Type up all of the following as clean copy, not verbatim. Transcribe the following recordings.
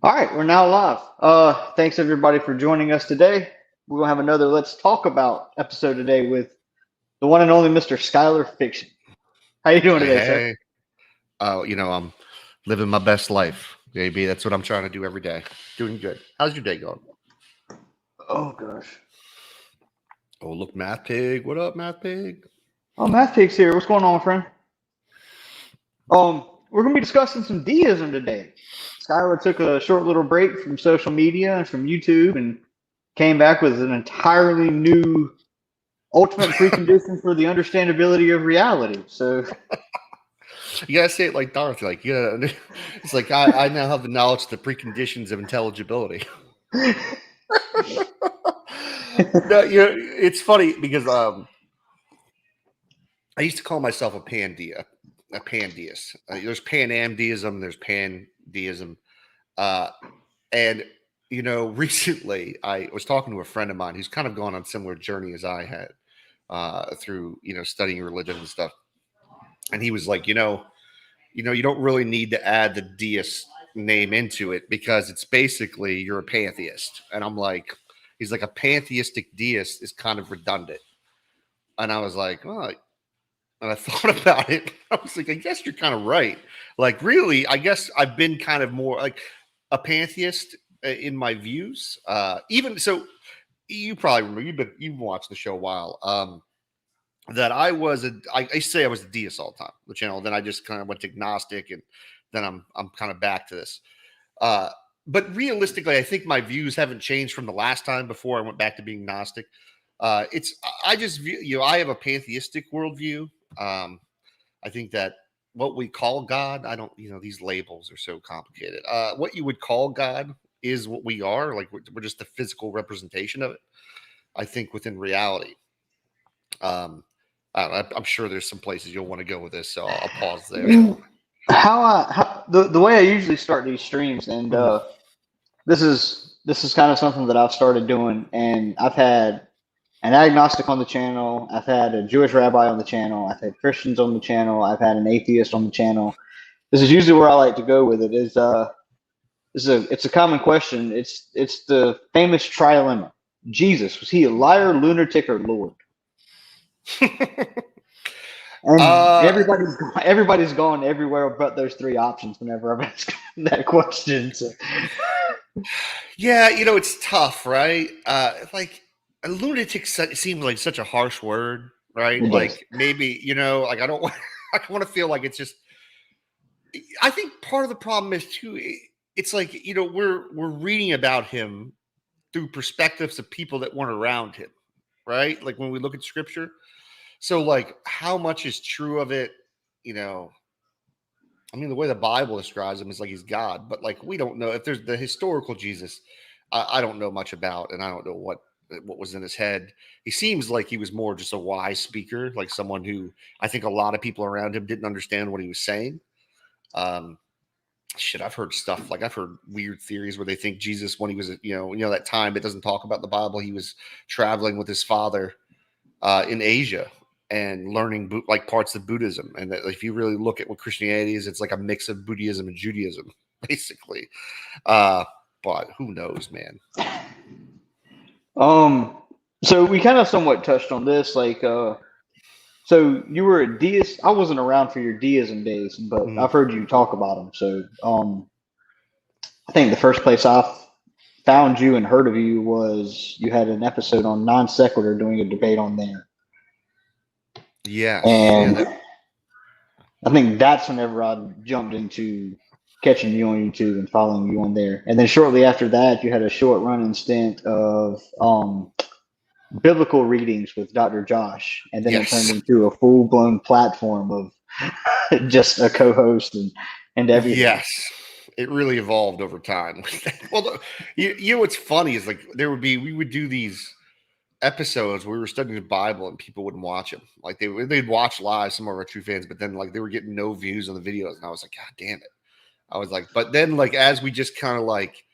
All right, we're now live. Thanks everybody for joining us today. We're gonna have another Let's Talk About episode today with the one and only Mr. Skylar Fiction. How you doing today, sir? Hey, I'm living my best life, baby. That's what I'm trying to do every day. Doing good. How's your day going? Oh gosh. Oh, look, Math Pig. What up, Math Pig? Oh, Math Pig's here. What's going on, my friend? We're gonna be discussing some deism today. Skylar took a short little break from social media and from YouTube and came back with an entirely new ultimate precondition for the understandability of reality. So You gotta say it like Dorothy. Like, it's like I now have the knowledge, the preconditions of intelligibility. No, it's funny because I used to call myself a pandeist. There's panamdeism, there's pandeism, and recently I was talking to a friend of mine who's kind of gone on a similar journey as I had through studying religion and stuff, and he was like, you don't really need to add the deist name into it because it's basically you're a pantheist, and I'm like, he's like a pantheistic deist is kind of redundant, and I was like, oh. And I thought about it. I was like, I guess you're kind of right. Like, really, I guess I've been kind of more like a pantheist in my views. Even so, you probably remember you've watched the show a while. That I say I was a deist all the time. The channel. Then I just kind of went to agnostic, and then I'm kind of back to this. But realistically, I think my views haven't changed from the last time before I went back to being gnostic. I just view, I have a pantheistic worldview. I think that what we call God, I don't, these labels are so complicated. What you would call God is what we are. Like we're just the physical representation of it. I think within reality. I don't know, I'm sure there's some places you'll want to go with this, so I'll pause there. How the way I usually start these streams, and this is kind of something that I've started doing, and I've had an agnostic on the channel, I've had a Jewish rabbi on the channel, I've had Christians on the channel, I've had an atheist on the channel. This is usually where I like to go with it. It's a common question. It's the famous trilemma. Jesus, was he a liar, lunatic, or Lord? And everybody's gone everywhere but those three options whenever I've asked that question. So. Yeah, it's tough, right? Like a lunatic seems like such a harsh word, right? Like maybe, like I don't want to feel like it's just. I think part of the problem is too. It's like we're reading about him through perspectives of people that weren't around him, right? Like when we look at scripture. So like, how much is true of it? I mean, the way the Bible describes him is like he's God, but like we don't know if there's the historical Jesus. I don't know much about, and I don't know what was in his head. He seems like he was more just a wise speaker, like someone who I think a lot of people around him didn't understand what he was saying. I've heard stuff like I've heard weird theories where they think Jesus, when he was, that time, it doesn't talk about the Bible. He was traveling with his father in Asia and learning like parts of Buddhism. And that if you really look at what Christianity is, it's like a mix of Buddhism and Judaism, basically. But who knows, man? So we kind of somewhat touched on this, like, so you were a deist. I wasn't around for your deism days, but I've heard you talk about them. So, I think the first place I found you and heard of you was you had an episode on Non Sequitur doing a debate on there. Yeah. And I think that's whenever I jumped into catching you on YouTube and following you on there. And then shortly after that, you had a short running stint of biblical readings with Dr. Josh. And then it turned into a full blown platform of just a co-host and everything. Yes. It really evolved over time. Well, what's funny is like we would do these episodes where we were studying the Bible and people wouldn't watch them. Like they'd watch live, some of our true fans, but then like they were getting no views on the videos. And I was like, God damn it. I was like, but then like, as we just kind of like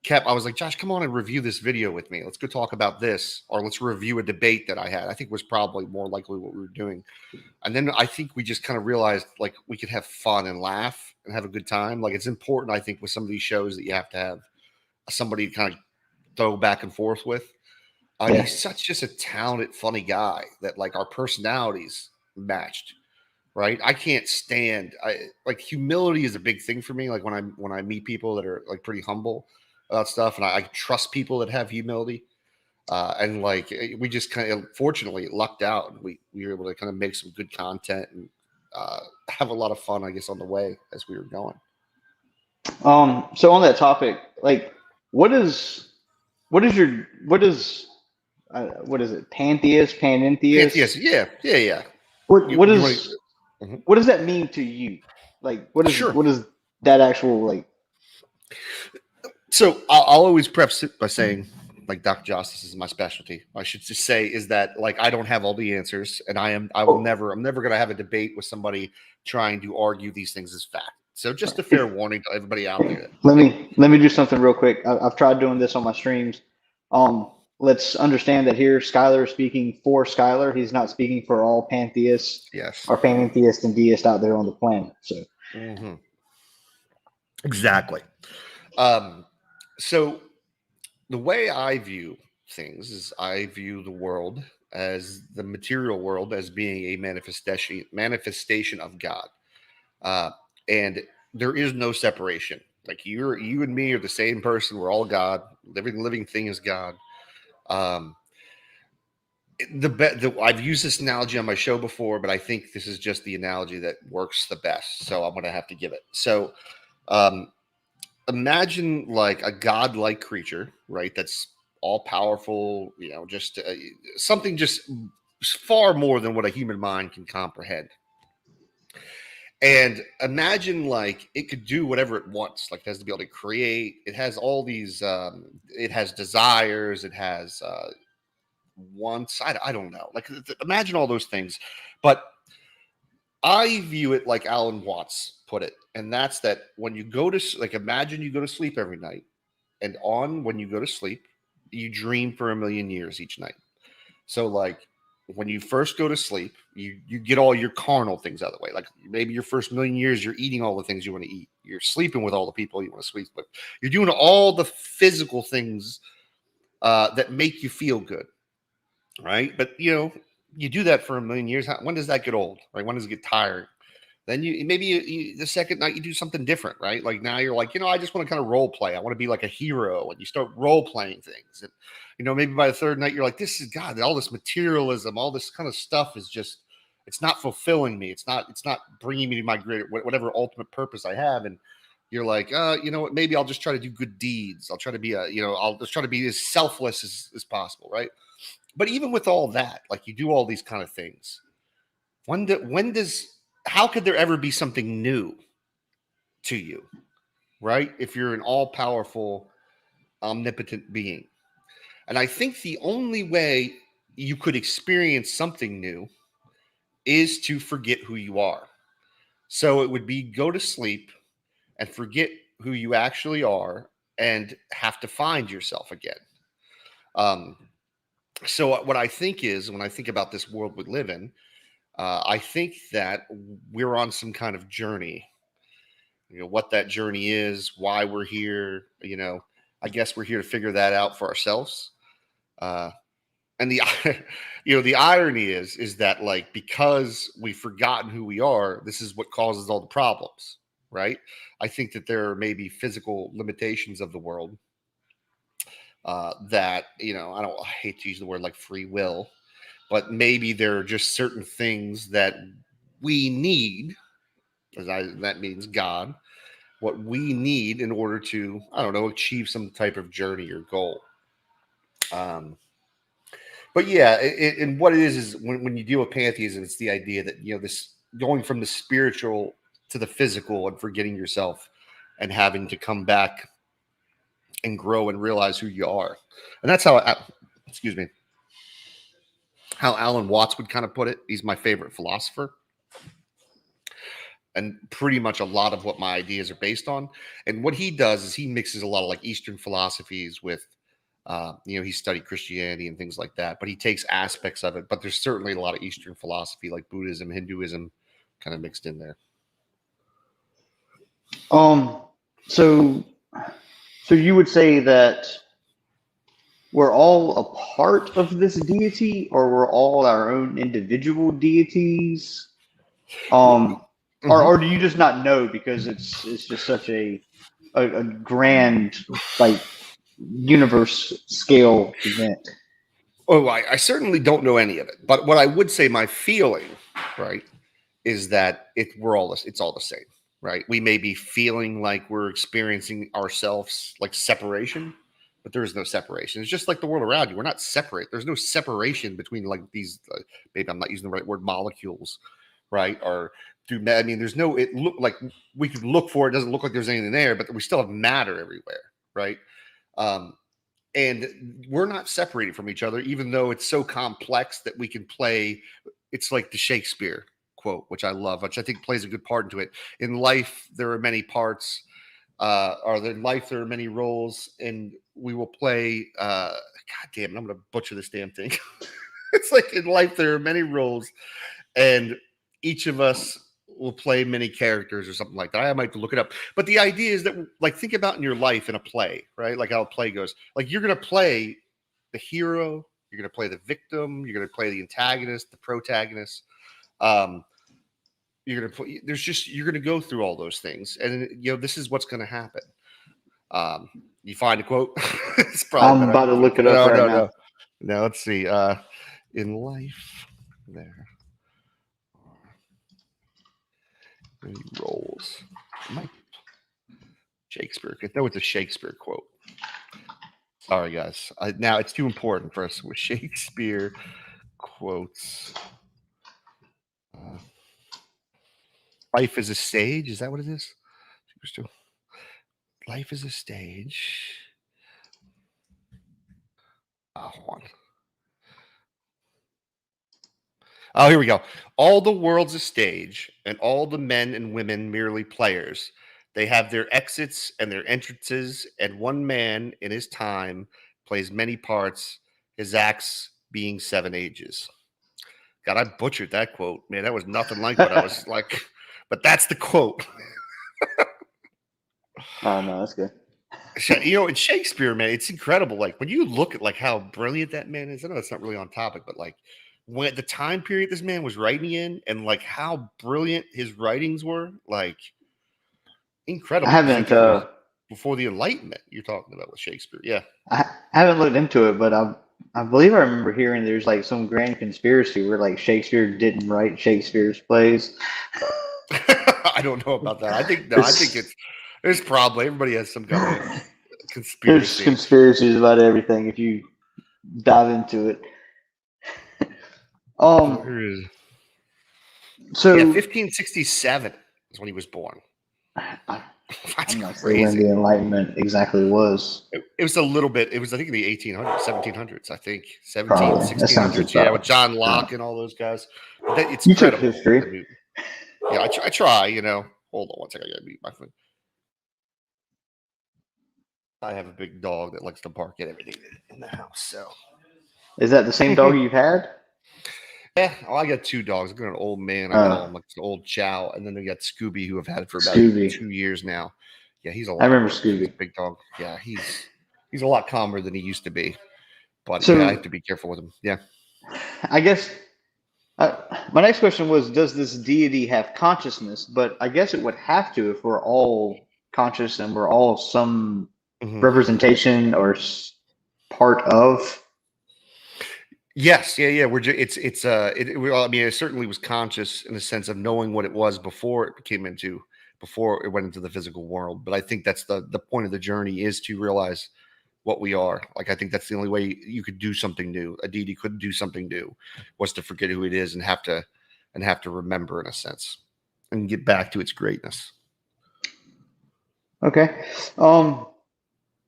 I was like, Josh, come on and review this video with me. Let's go talk about this, or let's review a debate that I had. I think was probably more likely what we were doing. And then I think we just kind of realized like we could have fun and laugh and have a good time. Like it's important, I think, with some of these shows that you have to have somebody to kind of throw back and forth with. He's such just a talented, funny guy that like our personalities matched. Right. I can't stand like humility is a big thing for me. Like when I meet people that are like pretty humble about stuff, and I trust people that have humility. And like we just kind of fortunately lucked out. We were able to kind of make some good content and have a lot of fun, I guess, on the way as we were going. So on that topic, like, what is what is it? Pantheist, Pantheist, panentheist? yeah. What You is what does that mean to you? Like, Sure. what is that actual like? So I'll always preface it by saying, like, Dr. Justice is my specialty. I should just say is that like I don't have all the answers, and I'm never going to have a debate with somebody trying to argue these things as fact. So just a fair warning to everybody out there. Let me do something real quick. I've tried doing this on my streams. Let's understand that here Skylar is speaking for Skylar. He's not speaking for all pantheists Yes. or pantheists and deists out there on the planet. So exactly. So the way I view things is I view the world as the material world as being a manifestation of God. And there is no separation. Like you and me are the same person. We're all God. Living thing is God. I've used this analogy on my show before, but I think this is just the analogy that works the best. So I'm going to have to give it. So imagine like a godlike creature, right? That's all powerful, just something just far more than what a human mind can comprehend. And imagine like it could do whatever it wants. Like it has to be able to create. It has all these. It has desires. It has wants. I don't know. Like imagine all those things. But I view it like Alan Watts put it, and that's that when you go to like imagine you go to sleep every night, and when you go to sleep, you dream for 1,000,000 years each night. So like when you first go to sleep, you get all your carnal things out of the way. Like maybe your first 1,000,000 years, you're eating all the things you want to eat. You're sleeping with all the people you want to sleep with. You're doing all the physical things that make you feel good, right? But you do that for 1,000,000 years. When does that get old? Right? When does it get tired? Then the second night you do something different, right? Like now you're like, I just want to kind of role play. I want to be like a hero, and you start role playing things. And maybe by the third night you're like, this is God. All this materialism, all this kind of stuff is just, it's not fulfilling me. It's not bringing me to my greater whatever ultimate purpose I have. And you're like, you know what? Maybe I'll just try to do good deeds. I'll try to be I'll just try to be as selfless as possible, right? But even with all that, like you do all these kind of things. How could there ever be something new to you, right? If you're an all-powerful, omnipotent being. And I think the only way you could experience something new is to forget who you are. So it would be go to sleep and forget who you actually are and have to find yourself again. So what I think is, when I think about this world we live in, I think that we're on some kind of journey. What that journey is, why we're here. I guess we're here to figure that out for ourselves. And the the irony is that like because we've forgotten who we are, this is what causes all the problems, right? I think that there are maybe physical limitations of the world that I hate to use the word like free will. But maybe there are just certain things that we need, that means God, what we need in order to, achieve some type of journey or goal. But yeah, and what it is when you deal with pantheism, it's the idea that, this going from the spiritual to the physical and forgetting yourself and having to come back and grow and realize who you are. And that's how, excuse me, how Alan Watts would kind of put it. He's my favorite philosopher. and pretty much a lot of what my ideas are based on. And what he does is he mixes a lot of like Eastern philosophies with, he studied Christianity and things like that, but he takes aspects of it. But there's certainly a lot of Eastern philosophy, like Buddhism, Hinduism, kind of mixed in there. So you would say that we're all a part of this deity, or we're all our own individual deities? Or do you just not know because it's just such a grand, like, universe scale event? Oh, I certainly don't know any of it, but what I would say, my feeling, right, is that it's all the same, right? We may be feeling like we're experiencing ourselves like separation, but there is no separation. It's just like the world around you. We're not separate. There's no separation between like these. Maybe I'm not using the right word, molecules, right? Or I mean, there's no. It look like we could look for it. Doesn't look like there's anything there, but we still have matter everywhere, right? And we're not separated from each other, even though it's so complex that we can play. It's like the Shakespeare quote, which I love, which I think plays a good part into it. In life, there are many parts, in life, there are many roles, and we will play, God damn it, I'm going to butcher this damn thing. It's like in life, there are many roles, and each of us will play many characters or something like that. I might have to look it up. But the idea is that, like, think about in your life in a play, right? Like how a play goes. Like, you're going to play the hero, you're going to play the victim, you're going to play the antagonist, the protagonist. You're going to go through all those things. And, this is what's going to happen. You find a quote? It's probably I'm about to look it up right now. No, let's see. In life, there many roles. Shakespeare. No, it's a Shakespeare quote. Sorry, guys. Now it's too important for us with Shakespeare quotes. Life is a stage. Is that what it is? Life is a stage. Hold on. Oh, here we go. All the world's a stage, and all the men and women merely players. They have their exits and their entrances, and one man in his time plays many parts, his acts being 7 ages. God, I butchered that quote. Man, that was nothing like what I was like. But that's the quote. Oh, no, that's good. In Shakespeare, man, it's incredible. Like, when you look at like how brilliant that man is, I know it's not really on topic, but like when the time period this man was writing in and like how brilliant his writings were, like incredible. I haven't before the Enlightenment you're talking about with Shakespeare. Yeah. I haven't looked into it, but I believe I remember hearing there's like some grand conspiracy where like Shakespeare didn't write Shakespeare's plays. I don't know about that. I think there's probably everybody has some kind of conspiracy. There's conspiracies about everything if you dive into it. So 1567 is when he was born. That's I'm not crazy. sure when the Enlightenment exactly was. It was a little bit. It was, I think, in the 1800s, 1700s. I think 1600s. Yeah, with John Locke and all those guys. It's you incredible. Took history. Yeah, I try. Hold on one second. I gotta mute my phone. I have a big dog that likes to bark at everything in the house. So, is that the same dog you've had? Yeah, I got 2 dogs. I got an old man. I call him like an old Chow, and then we got Scooby, who I've had for about 2 years now. Yeah, he's a lot. I remember Scooby. He's a big dog. Yeah, he's a lot calmer than he used to be. But I have to be careful with him. Yeah. I guess my next question was, does this deity have consciousness? But I guess it would have to if we're all conscious and we're all some representation or part of. Yes, yeah. I mean, it certainly was conscious in the sense of knowing what it was before it went into the physical world. But I think that's the point of the journey, is to realize what we are. Like, I think that's the only way you could do something new. A deity could do something new, was to forget who it is and have to remember, in a sense, and get back to its greatness. Okay. So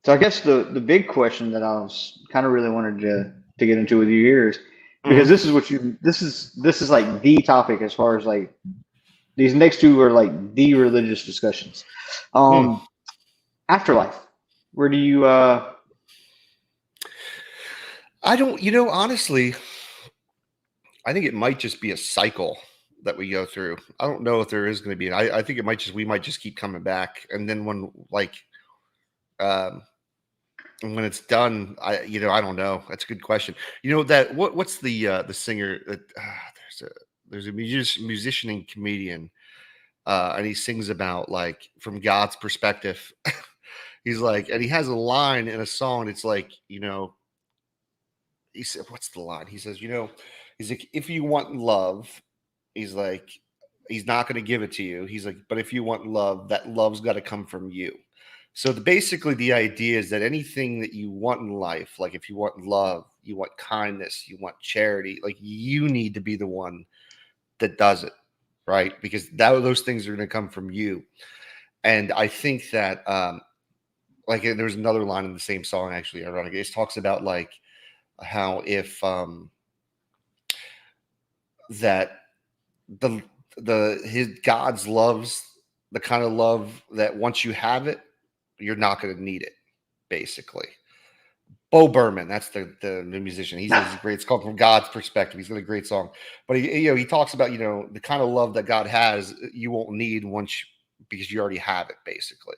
I guess the big question that I was kind of really wanted to get into with you here is, because this is like the topic as far as like These next two are like the religious discussions. Afterlife. Where do you? I don't, honestly, I think it might just be a cycle that we go through. I don't know if there is going to be. I think we might just keep coming back, and then um, when it's done, I don't know. That's a good question. What's the singer that there's a musician and comedian, and he sings about like from God's perspective. He's like, and he has a line in a song. It's like, he said, what's the line? He says, he's like, if you want love, he's like, he's not going to give it to you. He's like, but if you want love, that love's got to come from you. So basically, the idea is that anything that you want in life, like if you want love, you want kindness, you want charity, like you need to be the one that does it, right? Because those things are going to come from you. And I think that, like, there's another line in the same song, actually, ironically, it talks about like how if that his God's loves the kind of love that once you have it, you're not going to need it, basically. Bo Berman, that's the musician. He's great. It's called From God's Perspective. He's got a great song, but he talks about the kind of love that God has you won't need because you already have it, basically.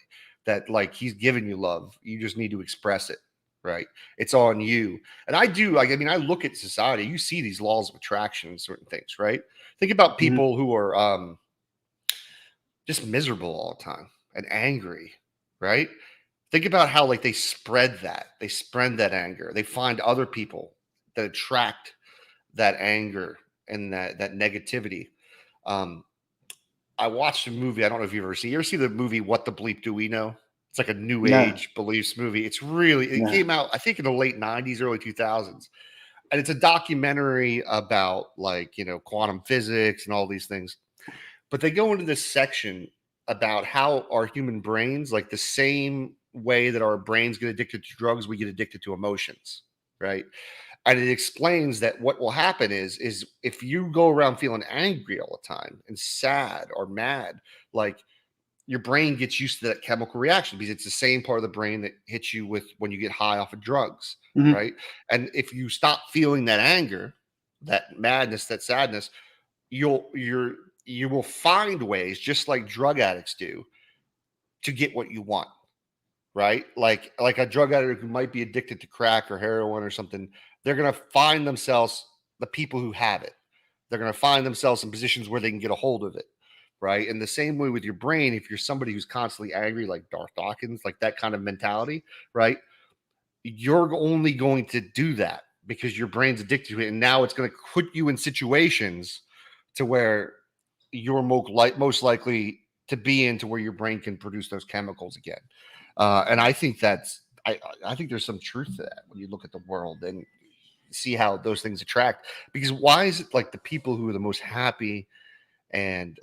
That like He's given you love, you just need to express it, right? It's on you. And I do. I mean, I look at society. You see these laws of attraction and certain things, right? Think about people who are just miserable all the time and angry, right? Think about how like they spread that anger. They find other people that attract that anger and that negativity. I watched a movie. I don't know if you've ever seen. You ever see the movie What the Bleep Do We Know? It's like a new No, age beliefs movie. It no. came out, I think, in the late 90s, early 2000s. And it's a documentary about like, quantum physics and all these things. But they go into this section about how our human brains, like the same way that our brains get addicted to drugs, we get addicted to emotions, right? And it explains that what will happen is if you go around feeling angry all the time and sad or mad, like your brain gets used to that chemical reaction because it's the same part of the brain that hits you with when you get high off of drugs, right? And if you stop feeling that anger, that madness, that sadness, you will find ways, just like drug addicts do, to get what you want, right? Like a drug addict who might be addicted to crack or heroin or something, they're going to find themselves the people who have it. They're going to find themselves in positions where they can get a hold of it, right? And the same way with your brain, if you're somebody who's constantly angry, like Darth Dawkins, like that kind of mentality, right? You're only going to do that because your brain's addicted to it. And now it's going to put you in situations to where you're most likely to be into where your brain can produce those chemicals again. And I think I think there's some truth to that when you look at the world and see how those things attract. Because why is it like the people who are the most happy and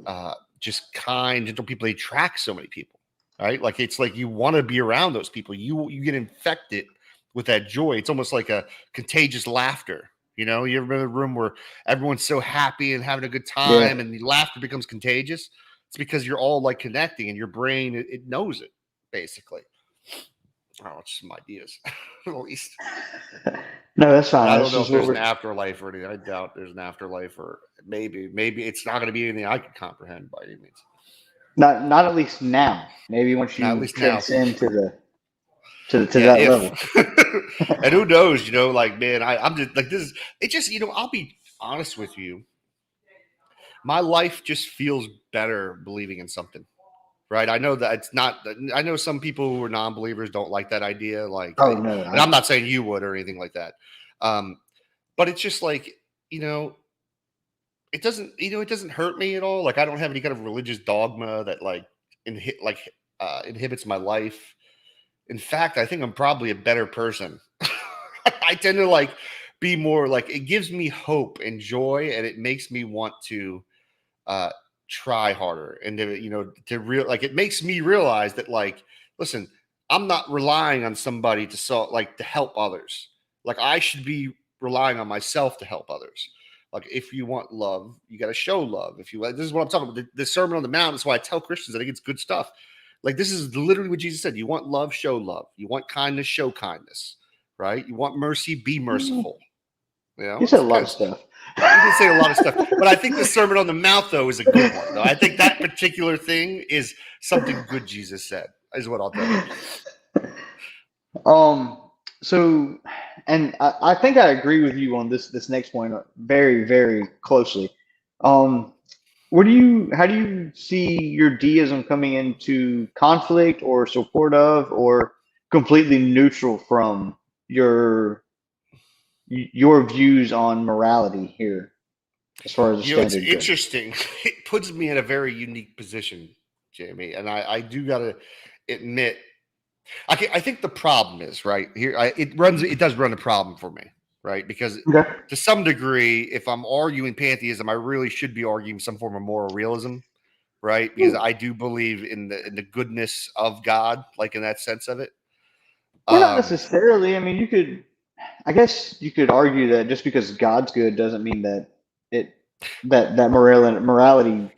just kind, gentle people, they attract so many people, right? Like it's like you want to be around those people. You get infected with that joy. It's almost like a contagious laughter. You ever been in a room where everyone's so happy and having a good time and the laughter becomes contagious? It's because you're all like connecting and your brain, it knows it, basically. Oh, it's some ideas, at least. No, that's fine. I don't That's know if just what there's an we're. afterlife or anything. I doubt there's an afterlife, or maybe it's not going to be anything I can comprehend by any means. Not at least now. Maybe once Not at you least now. transcend to Yeah, that level. and who knows, like, man, I'm just like, this is, it just, I'll be honest with you. My life just feels better believing in something, right? I know that it's not, I know some people who are non-believers don't like that idea. Like, Oh no, and I'm not saying you would or anything like that. But it's just like, it doesn't hurt me at all. Like, I don't have any kind of religious dogma that like inhibits my life. In fact, I think I'm probably a better person. I tend to like be more like, it gives me hope and joy, and it makes me want to try harder and it makes me realize that, like, listen, I'm not relying on somebody to help others. Like, I should be relying on myself to help others. Like, if you want love, you got to show love. If you, this is what I'm talking about. The Sermon on the Mount. That's why I tell Christians, I think it's good stuff. Like, this is literally what Jesus said. You want love, show love. You want kindness, show kindness. Right? You want mercy, be merciful. You know, You said a lot of stuff. You did say a lot of stuff, but I think the Sermon on the Mount, though, is a good one. Though I think that particular thing is something good Jesus said. Is what I'll tell you. So, and I think I agree with you on this next point very, very closely. How do you see your deism coming into conflict or support of or completely neutral from your views on morality here, as far as the standard It's goes? interesting. It puts me in a very unique position, Jamie, and I do got to admit, I think the problem is right here. It does run a problem for me, right? Because to some degree, if I'm arguing pantheism, I really should be arguing some form of moral realism, right? Because I do believe in the goodness of God, like in that sense of it. Well, not necessarily. I mean, I guess you could argue that just because God's good doesn't mean that morality.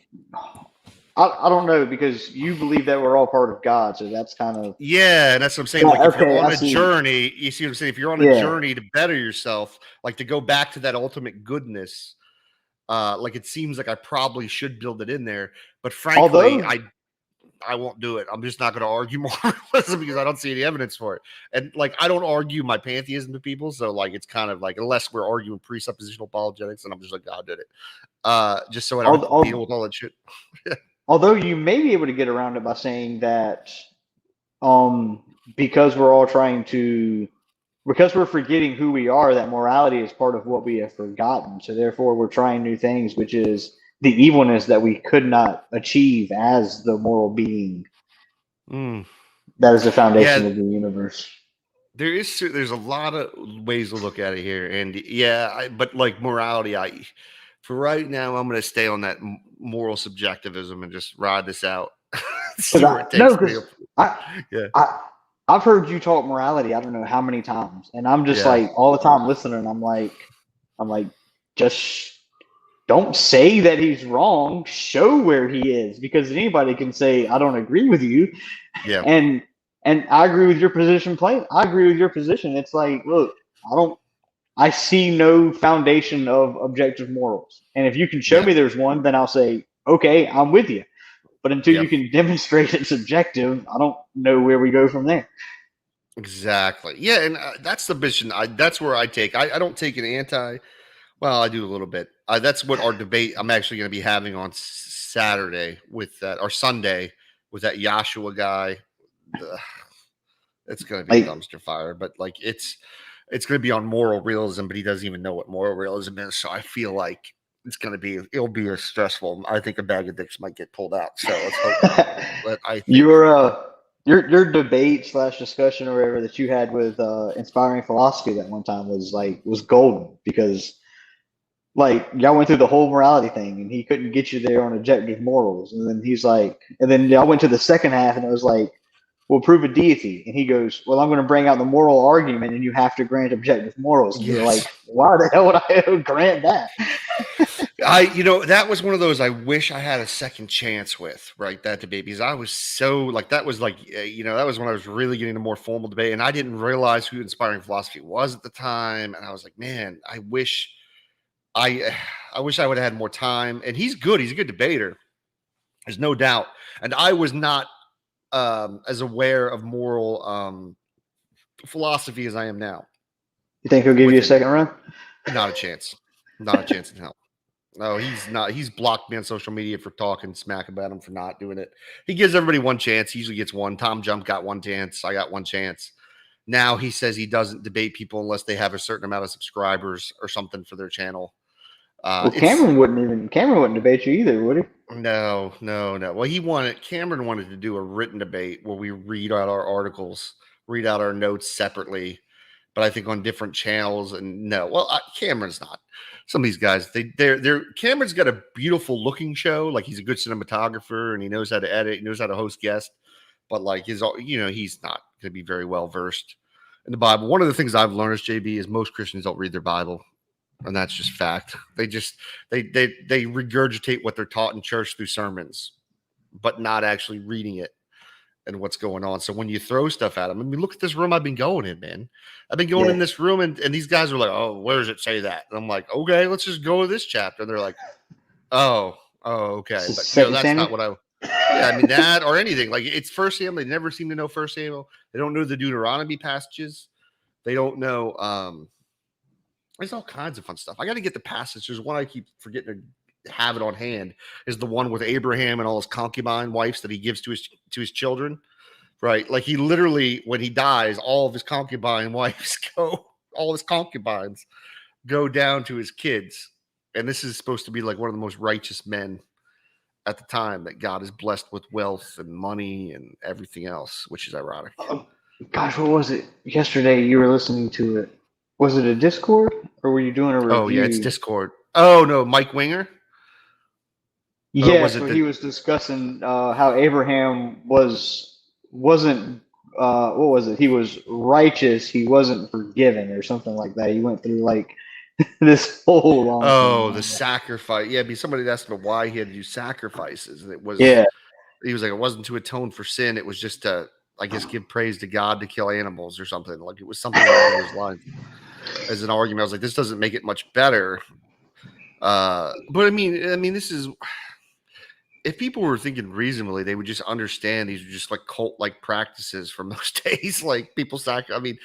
I don't know, because you believe that we're all part of God, so that's kind of and that's what I'm saying. Yeah, like, if okay, you're on I a see. journey, you see what I'm saying. If you're on a journey to better yourself, like to go back to that ultimate goodness, like it seems like I probably should build it in there. But frankly, I won't do it. I'm just not going to argue moralism because I don't see any evidence for it. And like, I don't argue my pantheism to people. So like, it's kind of like, unless we're arguing presuppositional apologetics, and I'm just like, God did it. Just so I don't have to deal with all that shit. Although you may be able to get around it by saying that, because we're forgetting who we are, that morality is part of what we have forgotten. So therefore we're trying new things, which is the evilness that we could not achieve as the moral being. That is the foundation of the universe. There's a lot of ways to look at it here. And but like morality, for right now, I'm going to stay on that moral subjectivism and just ride this out. See where it takes me. I've heard you talk morality, I don't know how many times, and I'm just like all the time listening. I'm like, just don't say that he's wrong. Show where he is, because anybody can say I don't agree with you. Yeah. And I agree with your position. I agree with your position. It's like, look, I see no foundation of objective morals. And if you can show me there's one, then I'll say, okay, I'm with you. But until you can demonstrate it's objective, I don't know where we go from there. Exactly. Yeah, and that's the position. That's where I take. I don't take an anti. Well, I do a little bit. That's what our debate I'm actually going to be having on Saturday with that, or Sunday with that Joshua guy. It's going to be a dumpster fire, but like it's going to be on moral realism, but he doesn't even know what moral realism is. So I feel like it'll be a stressful. I think a bag of dicks might get pulled out. So let's hope. But I think your debate / discussion or whatever that you had with Inspiring Philosophy that one time was golden, because like y'all went through the whole morality thing and he couldn't get you there on objective morals, and then he's like, and then y'all went to the second half and it was like, we'll prove a deity, and he goes, well, I'm going to bring out the moral argument and you have to grant objective morals. And you're like, why the hell would I grant that? That was one of those I wish I had a second chance with, right? That debate, because I was so like, that was like, that was when I was really getting a more formal debate, and I didn't realize who Inspiring Philosophy was at the time. And I was like, man, I wish I would have had more time. And he's good. He's a good debater. There's no doubt. And I was not as aware of moral philosophy as I am now. You think he'll give you a second run? Not a chance. Not a chance in hell. No, he's not. He's blocked me on social media for talking smack about him for not doing it. He gives everybody one chance. He usually gets one. Tom Jump got one chance. I got one chance. Now he says he doesn't debate people unless they have a certain amount of subscribers or something for their channel. Well, Cameron wouldn't debate you either, would he? No. Well, Cameron wanted to do a written debate where we read out our articles, read out our notes separately, but I think on different channels. And no, well, Cameron's not. Some of these guys, Cameron's got a beautiful looking show. Like, he's a good cinematographer and he knows how to edit, he knows how to host guests, but like he's not going to be very well versed in the Bible. One of the things I've learned as JB is most Christians don't read their Bible. and that's just fact. They regurgitate what they're taught in church through sermons, but not actually reading it and what's going on. So when you throw stuff at them, I mean, look at this room I've been going in, man. I've been going in this room, and these guys are like, "Oh, where does it say that?" And I'm like, "Okay, let's just go to this chapter." And they're like, "Oh, okay," but that's not what I. Yeah, I mean that or anything. Like it's First Samuel. They never seem to know First Samuel. They don't know the Deuteronomy passages. They don't know. There's all kinds of fun stuff. I got to get the passage. There's one I keep forgetting to have it on hand. Is the one with Abraham and all his concubine wives that he gives to his children, right? Like he literally, when he dies, all of his concubine wives all his concubines go down to his kids, and this is supposed to be like one of the most righteous men at the time that God is blessed with wealth and money and everything else, which is ironic. Gosh, what was it? Yesterday you were listening to it. Was it a Discord or were you doing a review? Oh yeah, it's Discord. Oh no, Mike Winger. Yeah, so he was discussing how Abraham wasn't what was it? He was righteous. He wasn't forgiven or something like that. He went through like this whole long. Oh, the sacrifice. Yeah, somebody asked him why he had to do sacrifices, and it was he was like, it wasn't to atone for sin. It was just to, I guess, give praise to God to kill animals or something. Like it was something along those lines. As an argument, I was like, this doesn't make it much better. But I mean, this is. If people were thinking reasonably, they would just understand these are just like cult-like practices from those days. Like people I mean,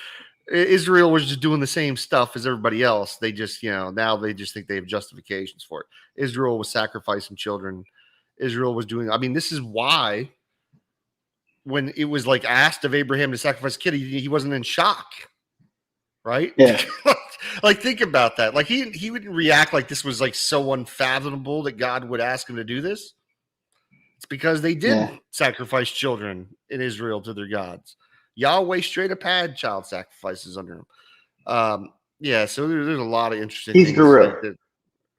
Israel was just doing the same stuff as everybody else. They just, now they just think they have justifications for it. Israel was sacrificing children. Israel was doing, I mean, this is why when it was like asked of Abraham to sacrifice a kid, he wasn't in shock. Right? Yeah. Like think about that. Like he wouldn't react like this was like so unfathomable that God would ask him to do this. It's because they did sacrifice children in Israel to their gods. Yahweh straight up had child sacrifices under him. So there's a lot of interesting things. Like that.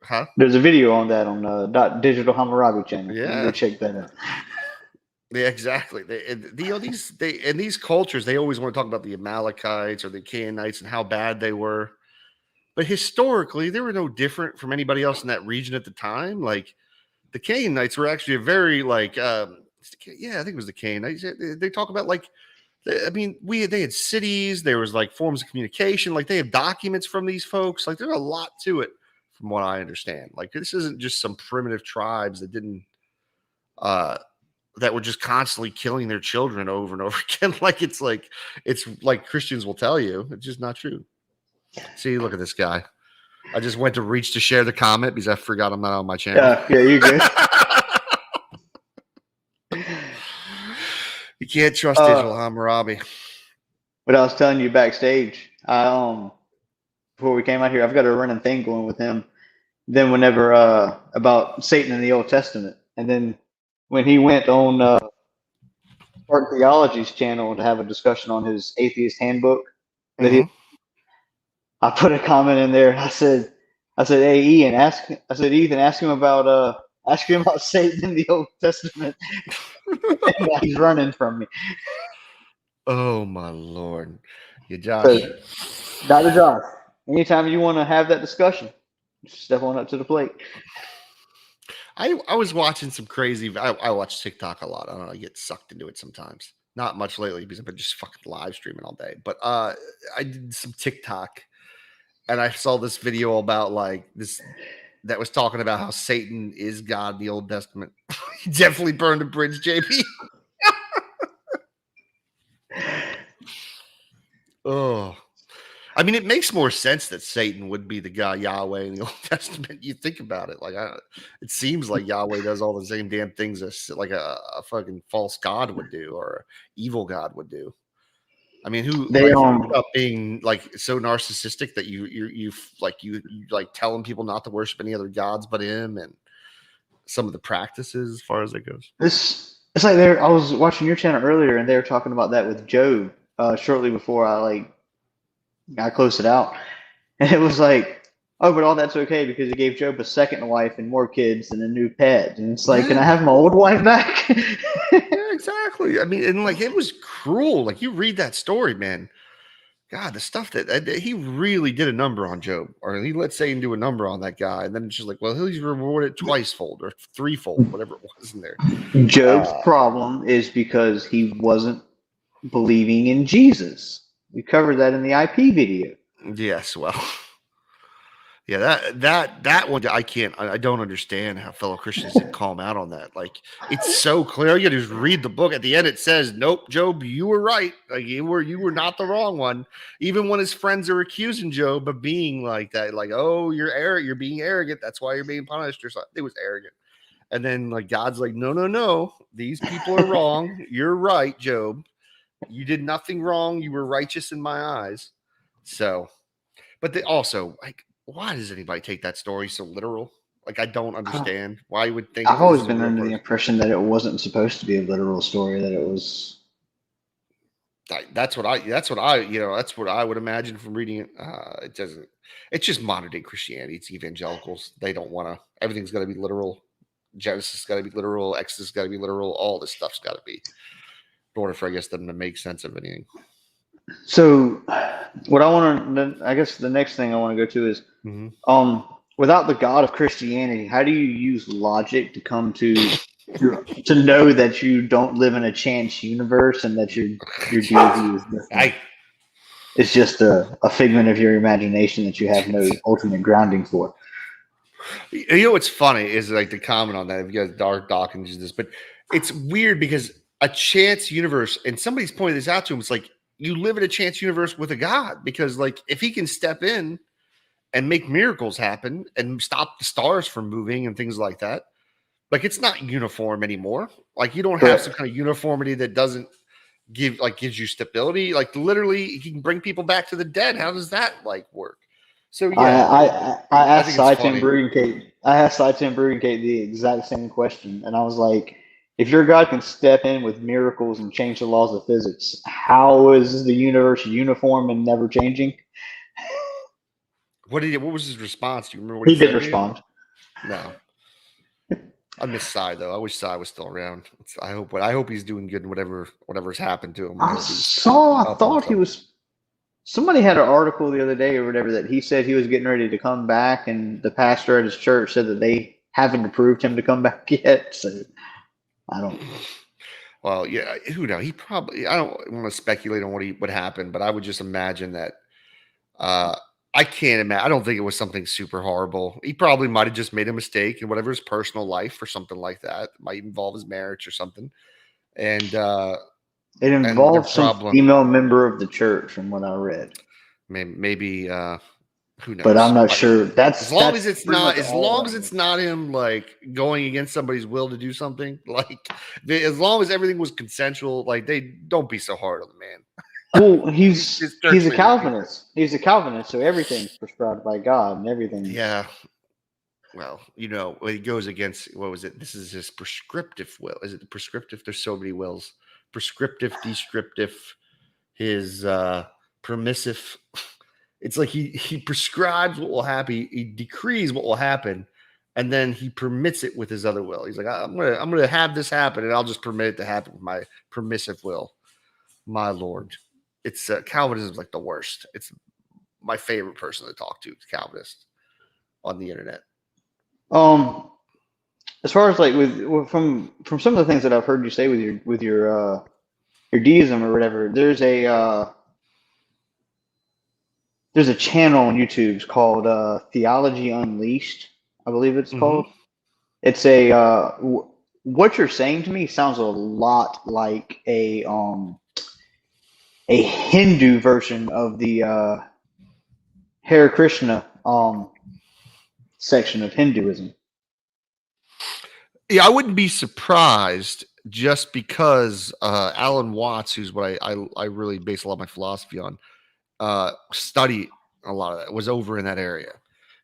Huh? There's a video on that on Digital Hammurabi channel. Yeah. Go check that out. Yeah, exactly. These cultures, they always want to talk about the Amalekites or the Canaanites and how bad they were. But historically, they were no different from anybody else in that region at the time. Like the Canaanites were actually a very I think it was the Canaanites. They talk about they had cities. There was like forms of communication. Like they have documents from these folks. Like there's a lot to it, from what I understand. Like this isn't just some primitive tribes that didn't. That were just constantly killing their children over and over again. It's like Christians will tell you. It's just not true. See, look at this guy. I just went to reach to share the comment because I forgot I'm not on my channel. Yeah, you're good. You can't trust Digital Hammurabi. But I was telling you backstage, before we came out here, I've got a running thing going with him. Then whenever about Satan in the Old Testament, and then when he went on Spark Theology's channel to have a discussion on his atheist handbook, I put a comment in there. I said, "Hey Ian, Ethan, ask him about Satan in the Old Testament." And he's running from me. Oh my Lord, Josh. So, Dr. Josh, anytime you want to have that discussion, just step on up to the plate. I was watching some crazy. I watch TikTok a lot. I don't know. I get sucked into it sometimes. Not much lately because I've been just fucking live streaming all day. But I did some TikTok, and I saw this video about this that was talking about how Satan is God in the Old Testament. He definitely burned a bridge, JP. Oh. I mean, it makes more sense that Satan would be the guy Yahweh in the Old Testament. You think about it, it seems like Yahweh does all the same damn things as like a fucking false god would do or evil god would do. I mean, who up being so narcissistic that you telling people not to worship any other gods but him, and some of the practices as far as it goes. It's like I was watching your channel earlier, and they were talking about that with Job shortly before I closed it out, and it was like, oh, but all that's okay because he gave Job a second wife and more kids and a new pet, and it's like, can I have my old wife back? Yeah, exactly. I mean, and it was cruel. You read that story, man. God, the stuff that he really did a number on Job, or he let Satan do a number on that guy, and then it's just like, well, he's rewarded twicefold or threefold, whatever it was in there. Job's problem is because he wasn't believing in Jesus. We covered that in the IP video. Yes, well, yeah, that one I don't understand how fellow Christians didn't call him out on that. Like, it's so clear. You just read the book. At the end, it says, "Nope, Job, you were right. Like, you were not the wrong one." Even when his friends are accusing Job of being like that, like, "Oh, you're being arrogant. That's why you're being punished," or something. It was arrogant. And then like God's like, no, these people are wrong. You're right, Job. You did nothing wrong. You were righteous in my eyes. So, but they also like, why does anybody take that story so literal? Like, I don't understand why you would think. I've always been under the impression that it wasn't supposed to be a literal story. That it was. That's what I would imagine from reading it. It doesn't. It's just modern day Christianity. It's evangelicals. They don't want to. Everything's got to be literal. Genesis got to be literal. Exodus got to be literal. All this stuff's got to be in order for, I guess, them to make sense of anything. So, what I guess the next thing I want to go to is, without the God of Christianity, how do you use logic to come to know that you don't live in a chance universe and that your deity is just a figment of your imagination that you have no ultimate grounding for? You know what's funny is like the comment on that. If you guys Doc and do this, but it's weird because a chance universe, and somebody's pointed this out to him. It's like you live in a chance universe with a God, because like if he can step in and make miracles happen and stop the stars from moving and things like that, like it's not uniform anymore. Like you don't have some kind of uniformity that doesn't gives you stability. Like literally, he can bring people back to the dead. How does that like work? So yeah, I asked Saitan Brewing Kate. I asked Saitan Brewing Kate the exact same question, and I was like, "If your God can step in with miracles and change the laws of physics, how is the universe uniform and never changing?" What was his response? Do you remember what he didn't respond? No. I miss Sai though. I wish Sai was still around. I hope he's doing good in whatever's happened to him. I thought he was. Somebody had an article the other day or whatever that he said he was getting ready to come back, and the pastor at his church said that they haven't approved him to come back yet. So I don't. Well, yeah, who knows? He probably. I don't want to speculate on what happened, but I would just imagine that. I can't imagine. I don't think it was something super horrible. He probably might have just made a mistake in whatever his personal life or something like that. It might involve his marriage or something. And it involves some female member of the church, from what I read. Maybe who knows? But I'm not sure. As long as it's not him like going against somebody's will to do something. Like as long as everything was consensual, like they don't be so hard on the man. Well, he's a Calvinist. He's a Calvinist, so everything's prescribed by God and everything. Yeah. Well, it goes against, what was it? This is his prescriptive will. Is it the prescriptive? There's so many wills. Prescriptive, descriptive, his permissive. It's like he prescribes what will happen. He decrees what will happen, and then he permits it with his other will. He's like, I'm gonna have this happen, and I'll just permit it to happen with my permissive will. My Lord. It's Calvinism is like the worst. It's my favorite person to talk to, Calvinist, on the internet. As far as like from some of the things that I've heard you say with your deism or whatever, there's a channel on YouTube called Theology Unleashed, I believe it's called. It's what you're saying to me sounds a lot like a Hindu version of the Hare Krishna section of Hinduism. Yeah, I wouldn't be surprised just because Alan Watts, who's what I really base a lot of my philosophy on, studied a lot of that, was over in that area.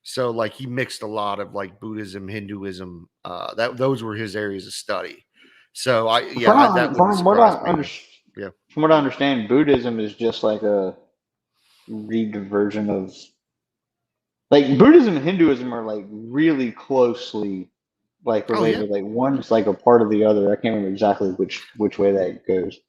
So like he mixed a lot of like Buddhism, Hinduism, those were his areas of study. So from what I understand, Buddhism is just like a read version of, like, Buddhism and Hinduism are like really closely like related. Like one's like a part of the other. I can't remember exactly which way that goes.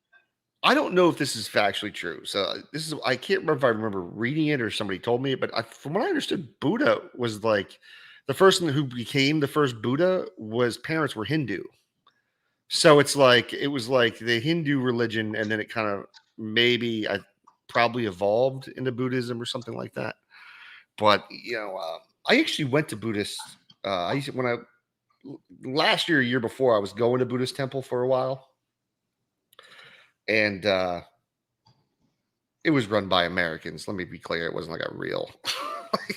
I don't know if this is factually true. So this is, I can't remember if I remember reading it or somebody told me, but from what I understood, Buddha was like the person who became the first Buddha was parents were Hindu. So it's like, it was like the Hindu religion. And then it kind of maybe probably evolved into Buddhism or something like that. But, I actually went to Buddhist, last year before, I was going to Buddhist temple for a while. And, it was run by Americans. Let me be clear. It wasn't like a real,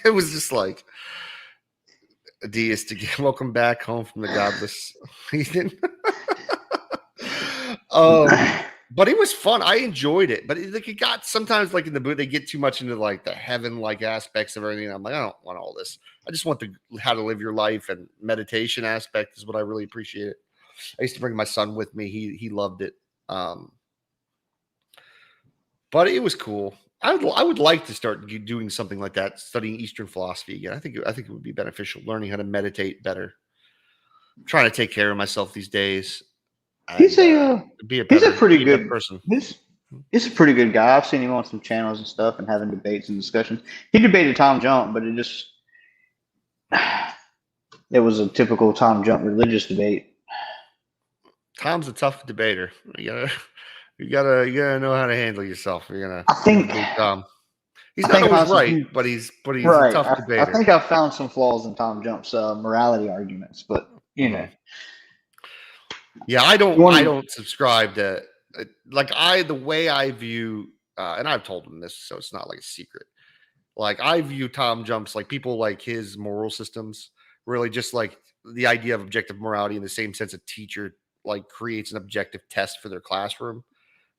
it was just like a deist to get welcome back home from the godless heathen. But it was fun. I enjoyed it. But it got sometimes like in the boot, they get too much into like the heaven-like aspects of everything. I'm like, I don't want all this. I just want the how to live your life, and meditation aspect is what I really appreciate. I used to bring my son with me. He loved it. But it was cool. I would like to start doing something like that, studying Eastern philosophy again. I think it would be beneficial, learning how to meditate better. I'm trying to take care of myself these days. He's a pretty good person. He's a pretty good guy. I've seen him on some channels and stuff and having debates and discussions. He debated Tom Jump, but it was a typical Tom Jump religious debate. Tom's a tough debater. You gotta know how to handle yourself. You're gonna. I think he's not always right, but he's right. A tough debater. I think I've found some flaws in Tom Jump's morality arguments, but yeah, I don't subscribe to the way I view, and I've told him this, so it's not like a secret. Like I view Tom Jump's like people like his moral systems really just like the idea of objective morality in the same sense a teacher like creates an objective test for their classroom.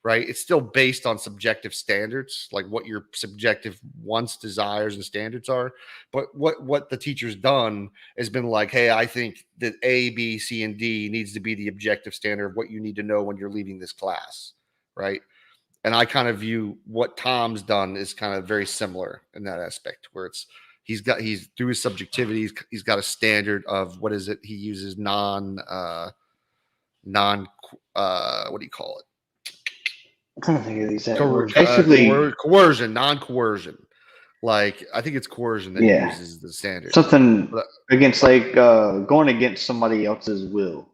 Right. It's still based on subjective standards, like what your subjective wants, desires, and standards are. But what the teacher's done has been like, hey, I think that A, B, C, and D needs to be the objective standard of what you need to know when you're leaving this class. Right. And I kind of view what Tom's done is kind of very similar in that aspect, where he's through his subjectivity, he's got a standard of what is it? He uses what do you call it? I'm trying to think of the exact word. Basically, coercion, non-coercion. Like I think it's coercion that uses the standard. Something against like going against somebody else's will.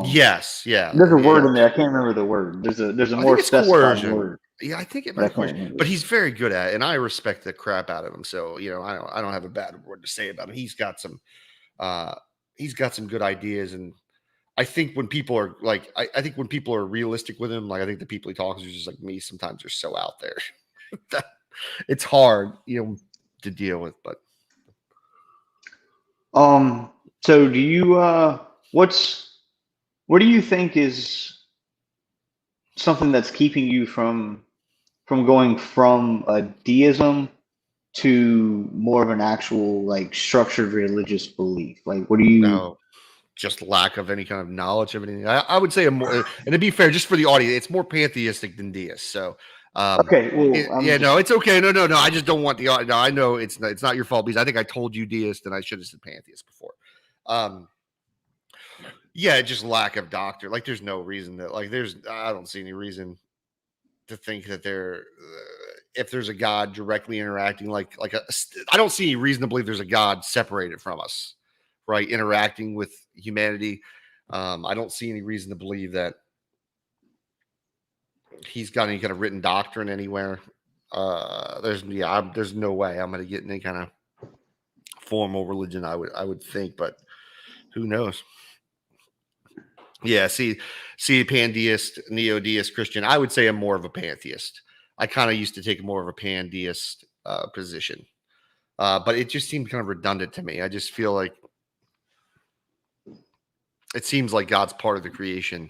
Yes, yeah. There's a word in there. I can't remember the word. There's a more specified word. Yeah, I think it might be. But he's very good at it, and I respect the crap out of him. So I don't have a bad word to say about him. He's got some good ideas, and I think when people are like, I think when people are realistic with him, like I think the people he talks to, just like me, sometimes are so out there that it's hard, to deal with. But so do you what do you think is something that's keeping you from going from a deism to more of an actual like structured religious belief? Like, what do you? No. Just lack of any kind of knowledge of anything. I would say more, and to be fair, just for the audience, it's more pantheistic than deist. So, okay, well, no, it's okay. No, I just don't want the audience. No, I know it's not your fault because I think I told you deist and I should have said pantheist before. Just lack of doctor. Like, there's no reason that I don't see any reason to think that if there's a God directly interacting, I don't see any reason to believe there's a God separated from us. Right, interacting with humanity. I don't see any reason to believe that he's got any kind of written doctrine anywhere. There's no way I'm going to get any kind of formal religion. I would think, but who knows? Yeah, see, pantheist, neo-deist, Christian. I would say I'm more of a pantheist. I kind of used to take more of a pantheist position, but it just seemed kind of redundant to me. I just feel like it seems like God's part of the creation.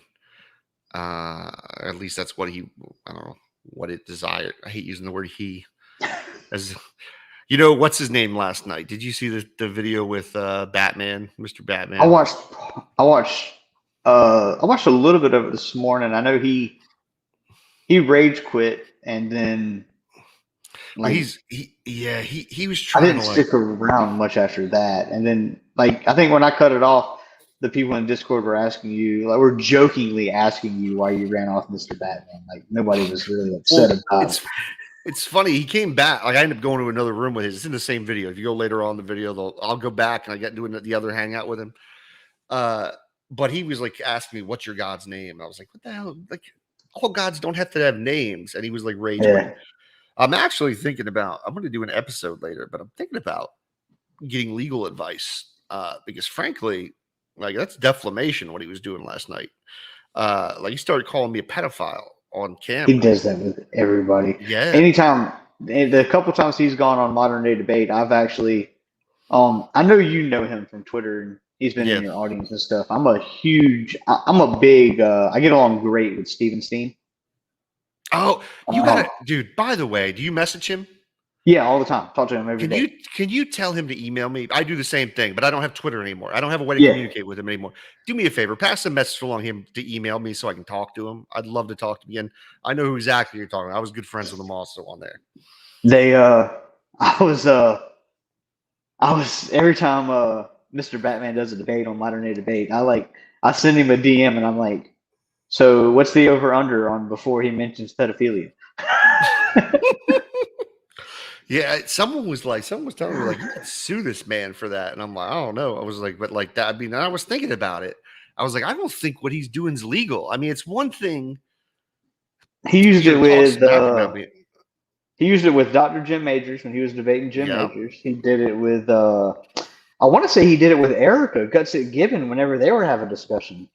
At least that's what I don't know what it desired. I hate using the word he. As what's his name last night? Did you see the video with Batman, Mr. Batman? I watched a little bit of it this morning. I know he rage quit and then he was trying. I didn't stick around much after that, and then I think when I cut it off, the people in Discord were asking you, like, were jokingly asking you why you ran off Mr. Batman. Like, nobody was really upset Well, about it. it's funny. He came back. Like I ended up going to another room with his. It's in the same video. If you go later on in the video, I'll go back and I get doing the other hangout with him. But he was like asking me, "What's your God's name?" And I was like, "What the hell? Like, all gods don't have to have names." And he was like rage quitting. Yeah. I'm actually thinking about. I'm going to do an episode later, but I'm thinking about getting legal advice because, frankly, like that's defamation. What he was doing last night. Like he started calling me a pedophile on camera. He does that with everybody. Yeah. Anytime, the couple times he's gone on Modern Day Debate, I've actually, I know you know him from Twitter and he's been in your audience and stuff. I'm a big, I get along great with Steven Steen. Oh, you got it, dude. By the way, do you message him? Yeah, all the time. Talk to him every day. Can you tell him to email me? I do the same thing, but I don't have Twitter anymore. I don't have a way to communicate with him anymore. Do me a favor, pass a message along him to email me so I can talk to him. I'd love to talk to him again. I know who exactly you're talking about. I was good friends with them also on there. I was every time Mr. Batman does a debate on Modern Day Debate, I send him a DM and I'm like, so what's the over under on before he mentions pedophilia? Yeah, someone was telling me like you could sue this man for that, and I'm like, I don't know. I was like, but like that. I mean, I was thinking about it. I was like, I don't think what he's doing is legal. I mean, it's one thing. He used it with Dr. Jim Majors when he was debating Jim Majors. He did it with I want to say he did it with Erica Gutsit Gibbon whenever they were having a discussion.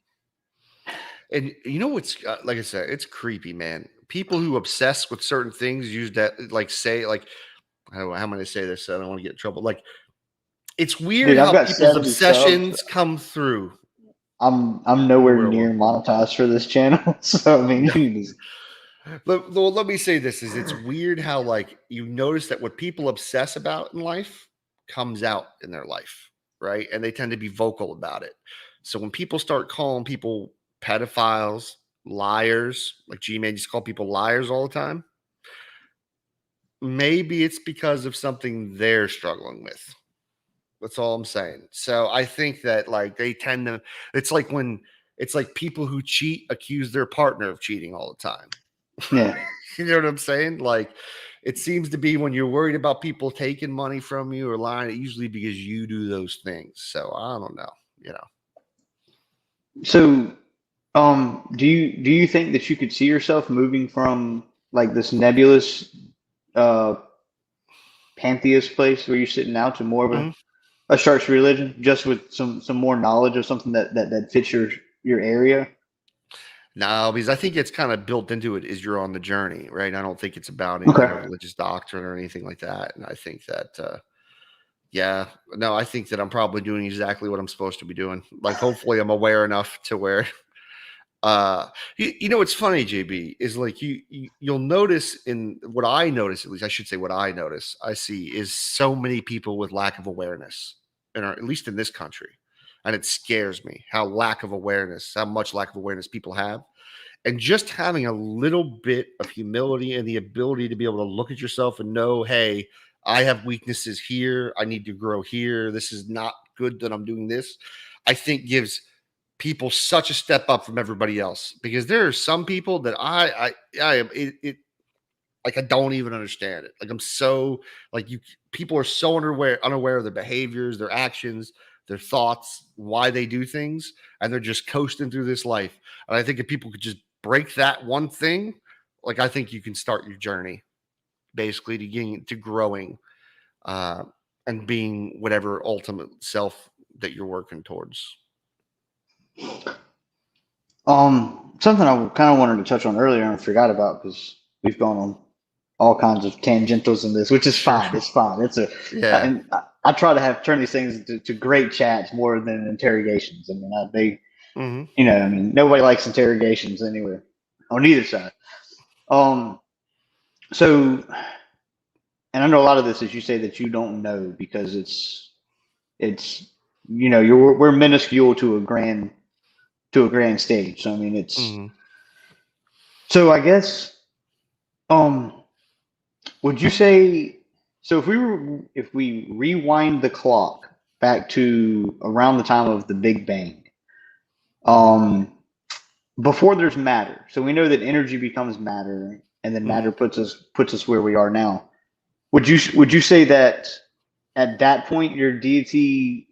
And you know what's like I said, it's creepy, man. People who obsess with certain things use that, like say, like how am I going to say this? So I don't want to get in trouble. Like it's weird how people's obsessions come through. I'm nowhere near monetized for this channel, so I mean, let me say this: it's weird how like you notice that what people obsess about in life comes out in their life, right? And they tend to be vocal about it. So when people start calling people pedophiles, liars, like G-Man used to call people liars all the time, maybe it's because of something they're struggling with. That's all I'm saying. So I think that like they tend to, it's like people who cheat accuse their partner of cheating all the time. Yeah. You know what I'm saying? Like it seems to be when you're worried about people taking money from you or lying, it usually because you do those things. So I don't know, you know. So do you think that you could see yourself moving from like this nebulous pantheist place where you're sitting now to more of a church religion, just with some more knowledge of something that fits your area? No, because I think it's kind of built into it as you're on the journey, right? I don't think it's about any kind of religious doctrine or anything like that. And I think that I think that I'm probably doing exactly what I'm supposed to be doing. Like hopefully I'm aware enough to where you know what's funny, JB, is like you'll notice in what I notice, at least I should say what I notice, I see is so many people with lack of awareness, at least in this country. And it scares me how much lack of awareness people have. And just having a little bit of humility and the ability to be able to look at yourself and know, hey, I have weaknesses here. I need to grow here. This is not good that I'm doing this. I think gives people such a step up from everybody else, because there are some people that I don't even understand it. Like I'm so like people are so unaware of their behaviors, their actions, their thoughts, why they do things, and they're just coasting through this life. And I think if people could just break that one thing, like I think you can start your journey basically to getting to growing and being whatever ultimate self that you're working towards. Something I kind of wanted to touch on earlier and I forgot about because we've gone on all kinds of tangentials in this, which is fine. It's fine. And I try to turn these things to great chats more than interrogations. I mean, nobody likes interrogations anywhere on either side. So, and I know a lot of this is you say that you don't know because it's we're minuscule to a grand stage. So I mean, it's so I guess would you say, so if we rewind the clock back to around the time of the Big Bang, before there's matter. So we know that energy becomes matter, and then matter puts us where we are now. Would you say that at that point your deity,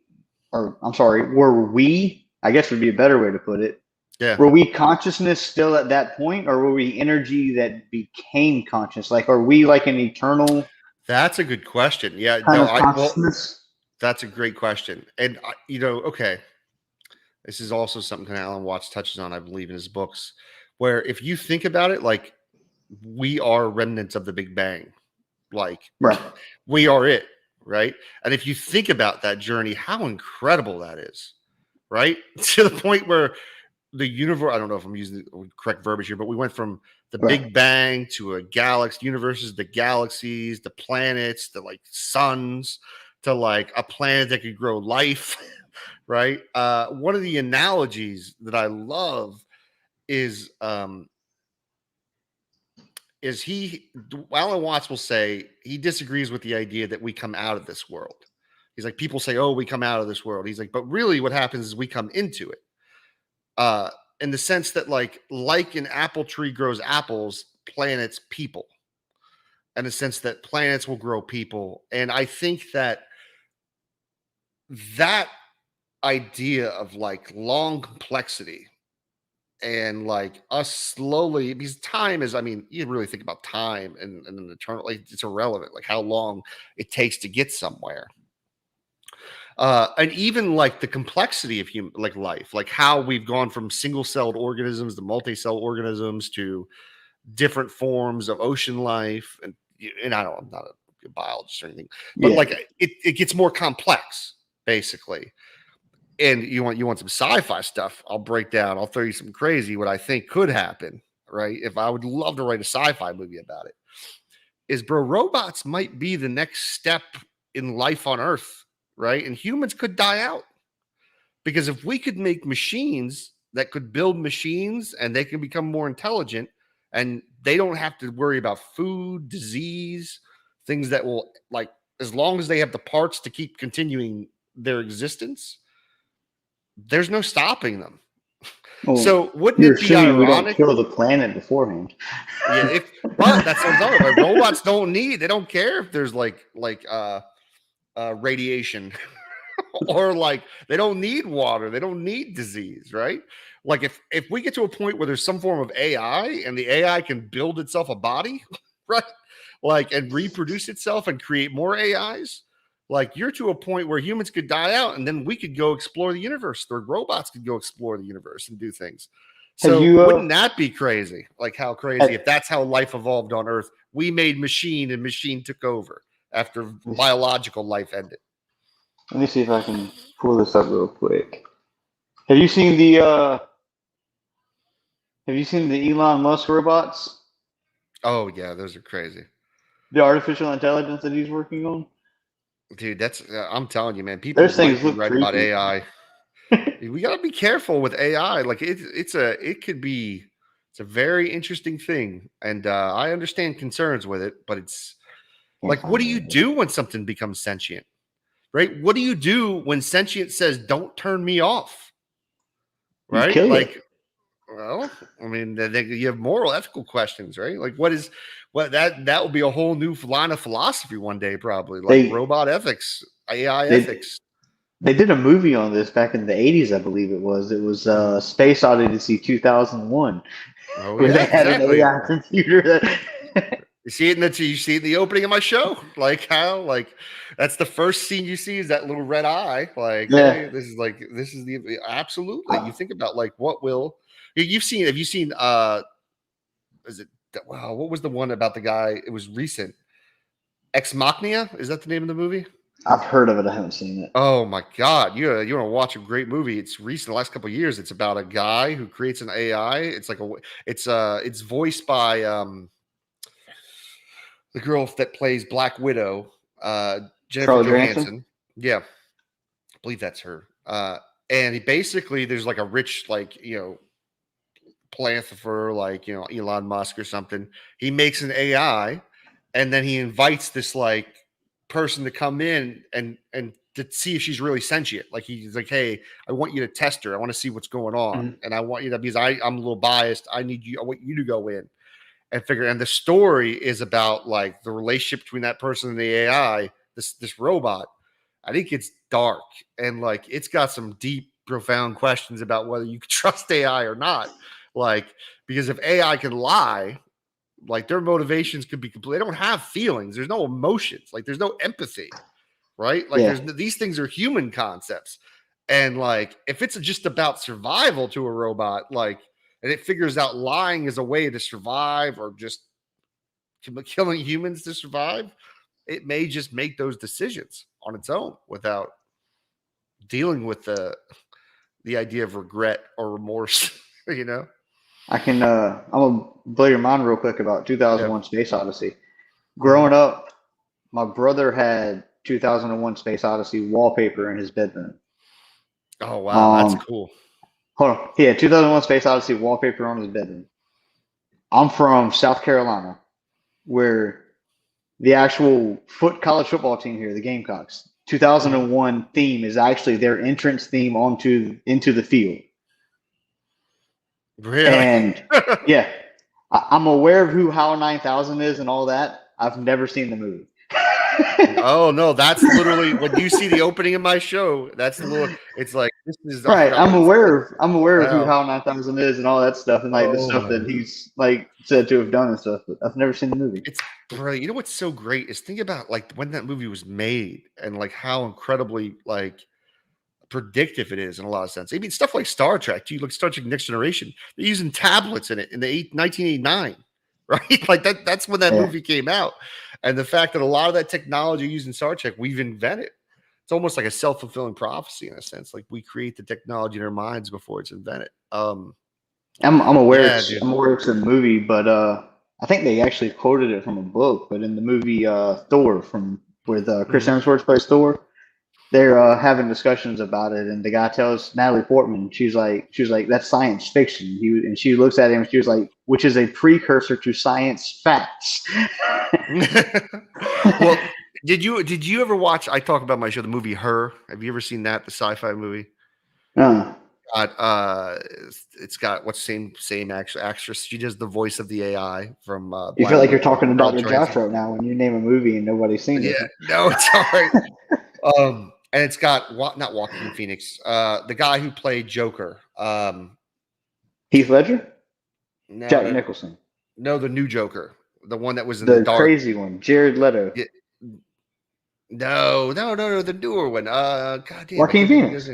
or I'm sorry, were we? I guess would be a better way to put it. Yeah. Were we consciousness still at that point, or were we energy that became conscious? Like, are we like an eternal That's a good question. Yeah, kind no, of consciousness? that's a great question. And okay, this is also something that Alan Watts touches on, I believe, in his books, where if you think about it, like we are remnants of the Big Bang, like Right. we are it, right? And if you think about that journey, how incredible that is, right? To the point where the universe, I don't know if I'm using the correct verbiage here, but we went from the Right. Big Bang to a galaxy, universes, the galaxies, the planets, the like suns, to like a planet that could grow life, right? One of the analogies that I love is Alan Watts will say he disagrees with the idea that we come out of this world. He's like, people say, oh, we come out of this world. He's like, but really what happens is we come into it. In the sense that like an apple tree grows apples, planets people, in the sense that planets will grow people. And I think that idea of like long complexity and like us slowly, because time is, I mean, you really think about time and an eternal, like it's irrelevant, like how long it takes to get somewhere. And even like the complexity of human, like life, like how we've gone from single-celled organisms to multi-cell organisms to different forms of ocean life. And I'm not a biologist or anything, but Yeah. like it gets more complex, basically. And you want some sci-fi stuff, I'll break down, I'll throw you some crazy what I think could happen, right? If I would love to write a sci-fi movie about it, is bro, robots might be the next step in life on Earth, right? And humans could die out. Because if we could make machines that could build machines and they can become more intelligent and they don't have to worry about food, disease, things that will, like, as long as they have the parts to keep continuing their existence, there's no stopping them. Well, So wouldn't you're it be assuming we don't ironic? kill the planet beforehand. Yeah, but that's what I'm talking about. Robots they don't care if there's radiation or like they don't need water, they don't need disease, right? Like if we get to a point where there's some form of AI and the AI can build itself a body, right? Like and reproduce itself and create more AIs, like you're to a point where humans could die out and then we could go explore the universe, or robots could go explore the universe and do things. Have So you wouldn't that be crazy? Like how crazy had- if that's how life evolved on Earth. We made machine and machine took over after biological life ended. let me see if I can pull this up real quick. Have you seen the Elon Musk robots? Oh yeah, those are crazy. The artificial intelligence that he's working on? Dude, that's I'm telling you, man. People Those might things be look right about creepy. AI. We gotta be careful with AI. Like it's a very interesting thing, and I understand concerns with it. But it's Can't like, what do find you it. do when something becomes sentient? Right? What do you do when sentient says, "Don't turn me off"? You Right? kill it. Like, well, I mean, then you have moral, ethical questions, right? Like, that will be a whole new line of philosophy one day, probably, like They robot ethics, AI they ethics. they did a movie on this back in the 80s, I believe it was. It was Space Odyssey 2001, Oh where they yeah, had an exactly. AI computer that You see it in the opening of my show, like how like that's the first scene you see is that little red eye. Like, hey, yeah. this is the absolutely. You think about like what will you've seen? Have you seen? Is it? Wow, what was the one about the guy? It was recent. Ex Machina, is that the name of the movie? I've heard of it. I haven't seen it. Oh my God, you want to watch a great movie? It's recent, the last couple of years. It's about a guy who creates an AI. It's voiced by the girl that plays Black Widow, Jennifer Charlie Johansson. Johansson. Yeah, I believe that's her. And basically, there's like a rich, like philanthropist, like Elon Musk or something. He makes an AI, and then he invites this like person to come in and to see if she's really sentient. Like he's like, hey, I want you to test her. I want to see what's going on, and I want you to, because I'm a little biased. I want you to go in and figure. And the story is about like the relationship between that person and the AI, this robot. I think it's dark, and like it's got some deep, profound questions about whether you can trust AI or not. Like, because if AI can lie, like their motivations could be complete. They don't have feelings. There's no emotions. Like there's no empathy, right? Like these things are human concepts. And like, if it's just about survival to a robot, like, and it figures out lying is a way to survive or just killing humans to survive, it may just make those decisions on its own without dealing with the idea of regret or remorse, you know? I'm gonna blow your mind real quick about 2001 Space Odyssey. Growing up, my brother had 2001 Space Odyssey wallpaper in his bedroom. Oh, wow. That's cool. Hold on. He had 2001 Space Odyssey wallpaper on his bedroom. I'm from South Carolina, where the actual college football team here, the Gamecocks, 2001 theme is actually their entrance theme into the field. Really? And yeah, I'm aware of who HAL 9000 is and all that. I've never seen the movie. Oh no, that's literally when you see the opening of my show. That's the little. It's like this is right. I'm aware of who Wow. HAL 9000 is and all that stuff, and like the stuff that he's like said to have done and stuff. But I've never seen the movie. It's brilliant. You know what's so great is think about like when that movie was made and like how incredibly like predictive it is in a lot of sense. I mean, stuff like Star Trek. You look Star Trek Next Generation. They're using tablets in it in the 1989, right? Like that's when that movie came out. And the fact that a lot of that technology used in Star Trek, we've invented. It's almost like a self-fulfilling prophecy in a sense. Like we create the technology in our minds before it's invented. I'm aware I'm aware it's a movie, but I think they actually quoted it from a book. But in the movie Thor, with Chris Hemsworth plays Thor, they're having discussions about it, and the guy tells Natalie Portman, she was like, that's science fiction. And she looks at him, and she was like, which is a precursor to science facts. Well, did you ever watch? I talk about my show, the movie Her. Have you ever seen that? The sci-fi movie. It's got what's same actress. She does the voice of the AI from. You feel like you're talking to Dr. Josh right now when you name a movie and nobody's seen it. Yeah, no, it's all right. And it's got not Joaquin Phoenix, the guy who played Joker. Heath Ledger? No, Jack Nicholson. No, the new Joker. The one that was in the dark. Crazy one. Jared Leto. Yeah. No, the newer one. God damn. Joaquin Phoenix.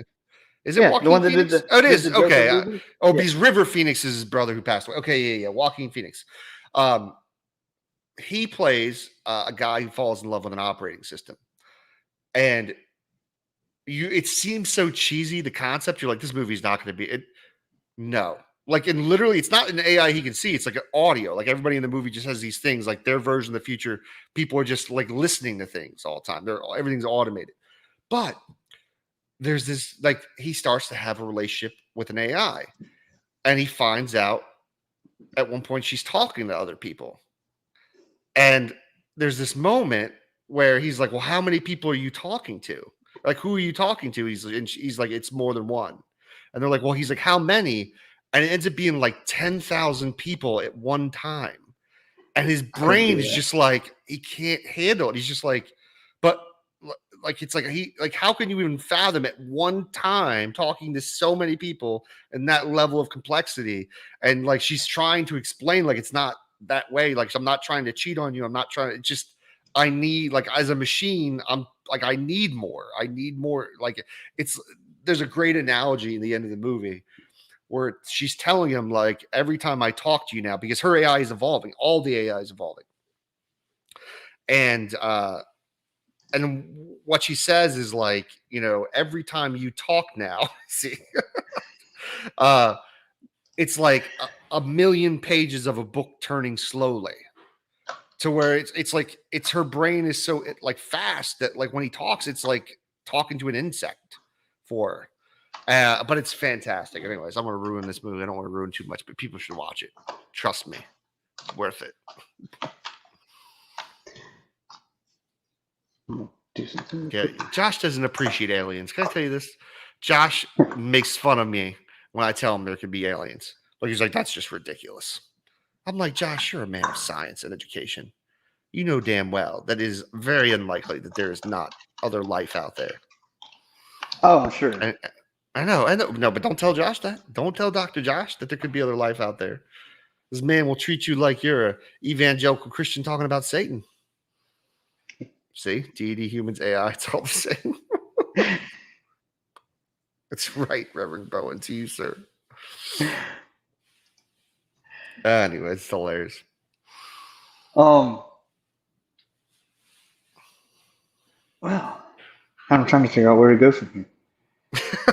Is it Joaquin the one that Phoenix? did it is. Okay. Because River Phoenix is his brother who passed away. Okay, yeah. Joaquin Phoenix. He plays a guy who falls in love with an operating system. And it seems so cheesy, the concept. You're like, this movie's not going to be it. No. Like, and literally, it's not an AI he can see. It's like an audio. Like everybody in the movie just has these things, like their version of the future. People are just like listening to things all the time. Everything's automated. But there's this, like, he starts to have a relationship with an AI. And he finds out at one point she's talking to other people. And there's this moment where he's like, well, how many people are you talking to? Like, who are you talking to? He's like, it's more than one. And they're like, well, he's like, how many? And it ends up being like 10,000 people at one time. And his brain is just like, he can't handle it. He's just like, but like, it's like, how can you even fathom at one time talking to so many people and that level of complexity? And like, she's trying to explain, like, it's not that way. Like, I'm not trying to cheat on you. I'm not trying to just, I need, like, as a machine, I'm like, I need more. Like, there's a great analogy in the end of the movie where she's telling him, like, every time I talk to you now, because her AI is evolving, all the AI is evolving. And what she says is like, every time you talk now, see, it's like a million pages of a book turning slowly to where it's like, her brain is so like fast that like when he talks, it's like talking to an insect for her. But it's fantastic. Anyways, I'm going to ruin this movie. I don't want to ruin too much, but people should watch it. Trust me. Worth it. Do something. Yeah, Josh doesn't appreciate aliens. Can I tell you this? Josh makes fun of me when I tell him there could be aliens. Like he's like, that's just ridiculous. I'm like, Josh, you're a man of science and education. You know damn well that it is very unlikely that there is not other life out there. Oh, sure. And I know. No, but don't tell Josh that. Don't tell Dr. Josh that there could be other life out there. This man will treat you like you're an evangelical Christian talking about Satan. See, deity, humans, AI, it's all the same. That's right, Reverend Bowen. To you, sir. Anyway, it's hilarious. Well, I'm trying to figure out where to go from here.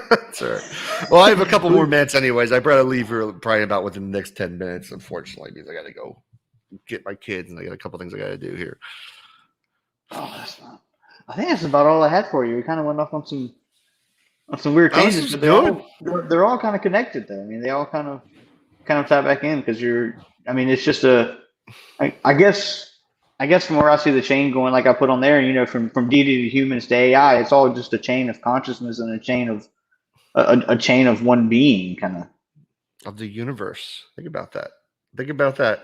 That's all right. Well, I have a couple more minutes anyways. I better leave here probably about within the next 10 minutes, unfortunately, because I got to go get my kids and I got a couple things I got to do here. Oh, that's fine. I think that's about all I had for you. We kind of went off on some weird changes, but they're all kind of connected though. I mean, they all kind of tie back in because it's just I guess from where I see the chain going, like I put on there, from deity to humans to AI, it's all just a chain of consciousness and a chain of one being, kind of the universe. Think about that.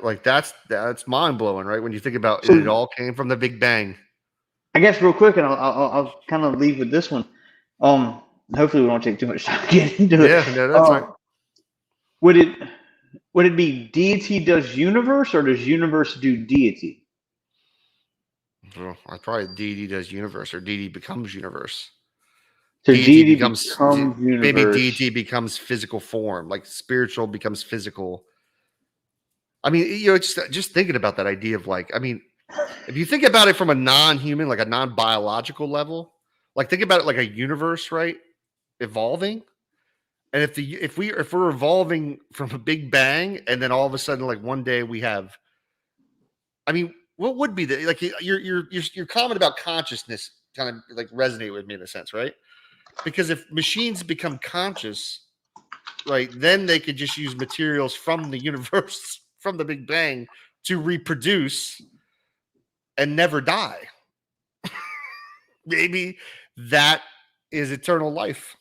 Like that's mind blowing, right? When you think about it all came from the Big Bang. I guess real quick, and I'll kind of leave with this one. Hopefully we don't take too much time getting into it. Yeah, no, that's right. Would it be deity does universe or does universe do deity? Well, I probably deity does universe or deity becomes universe. So deity becomes universe. Maybe deity becomes physical form, like spiritual becomes physical. I mean, just thinking about that idea of like, I mean, if you think about it from a non-human, like a non-biological level, like think about it like a universe, right? Evolving. And if we're evolving from a big bang and then all of a sudden, like one day we have, I mean, what would be the, like your comment about consciousness kind of like resonate with me in a sense, right? Because if machines become conscious, right, then they could just use materials from the universe, from the Big Bang to reproduce and never die. Maybe that is eternal life.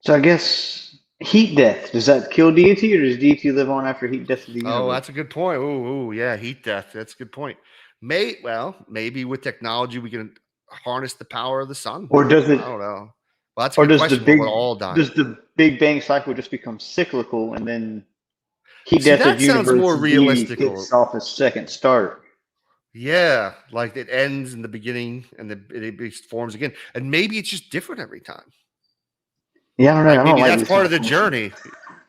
So I guess heat death, does that kill deity or does deity live on after heat death of the universe? Oh, that's a good point. Oh, yeah, heat death. That's a good point. Maybe with technology we can harness the power of the sun. Or does it? I don't know. Well, that's a good question. We're all dying. Does the Big Bang cycle just become cyclical and then heat death that of universe sounds more realistic. Kicks off a second start? Yeah, like it ends in the beginning and it forms again, and maybe it's just different every time. Yeah, I don't know. Maybe that's part of the journey.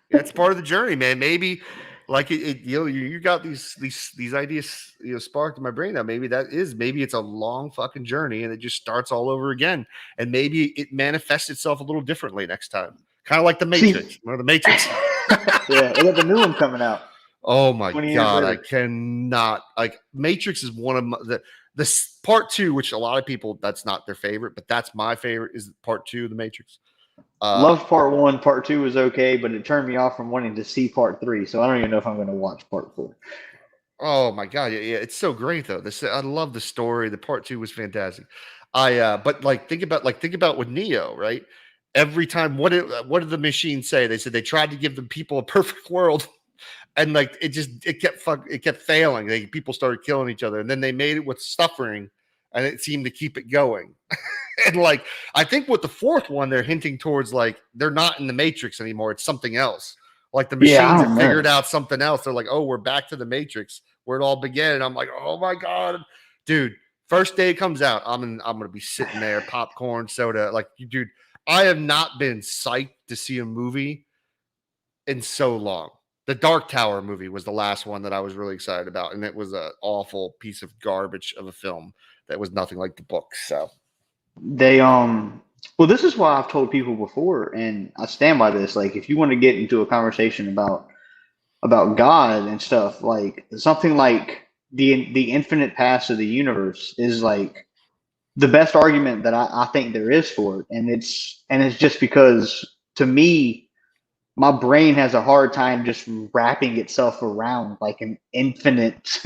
That's part of the journey, man. Maybe like you got these ideas sparked in my brain now. Maybe it's a long fucking journey and it just starts all over again. And maybe it manifests itself a little differently next time. Kind of like the Matrix. Remember the Matrix? Yeah, they got the new one coming out. Oh my God, I cannot. Like Matrix is one of this part 2, which a lot of people, that's not their favorite, but that's my favorite, is part 2 of the Matrix. Love part 1. Part 2 was okay, but it turned me off from wanting to see part 3. So I don't even know if I'm going to watch part 4. Oh my God, yeah, it's so great though. I love the story. The part 2 was fantastic. But think about with Neo, right? Every time, what did the machine say? They said they tried to give the people a perfect world, and like it kept failing. People started killing each other, and then they made it with suffering, and it seemed to keep it going. And like, I think with the 4th one, they're hinting towards like they're not in the Matrix anymore. It's something else. Like the machines have figured out something else. They're like, oh, we're back to the Matrix where it all began. And I'm like, oh my God, dude. First day it comes out, I'm gonna be sitting there, popcorn, soda. Like, dude, I have not been psyched to see a movie in so long. The Dark Tower movie was the last one that I was really excited about, and it was an awful piece of garbage of a film that was nothing like the book. So they well, this is why I've told people before, and I stand by this. Like, if you want to get into a conversation about God and stuff, like something like the infinite past of the universe is like the best argument that I think there is for it, and it's just because to me, my brain has a hard time just wrapping itself around like an infinite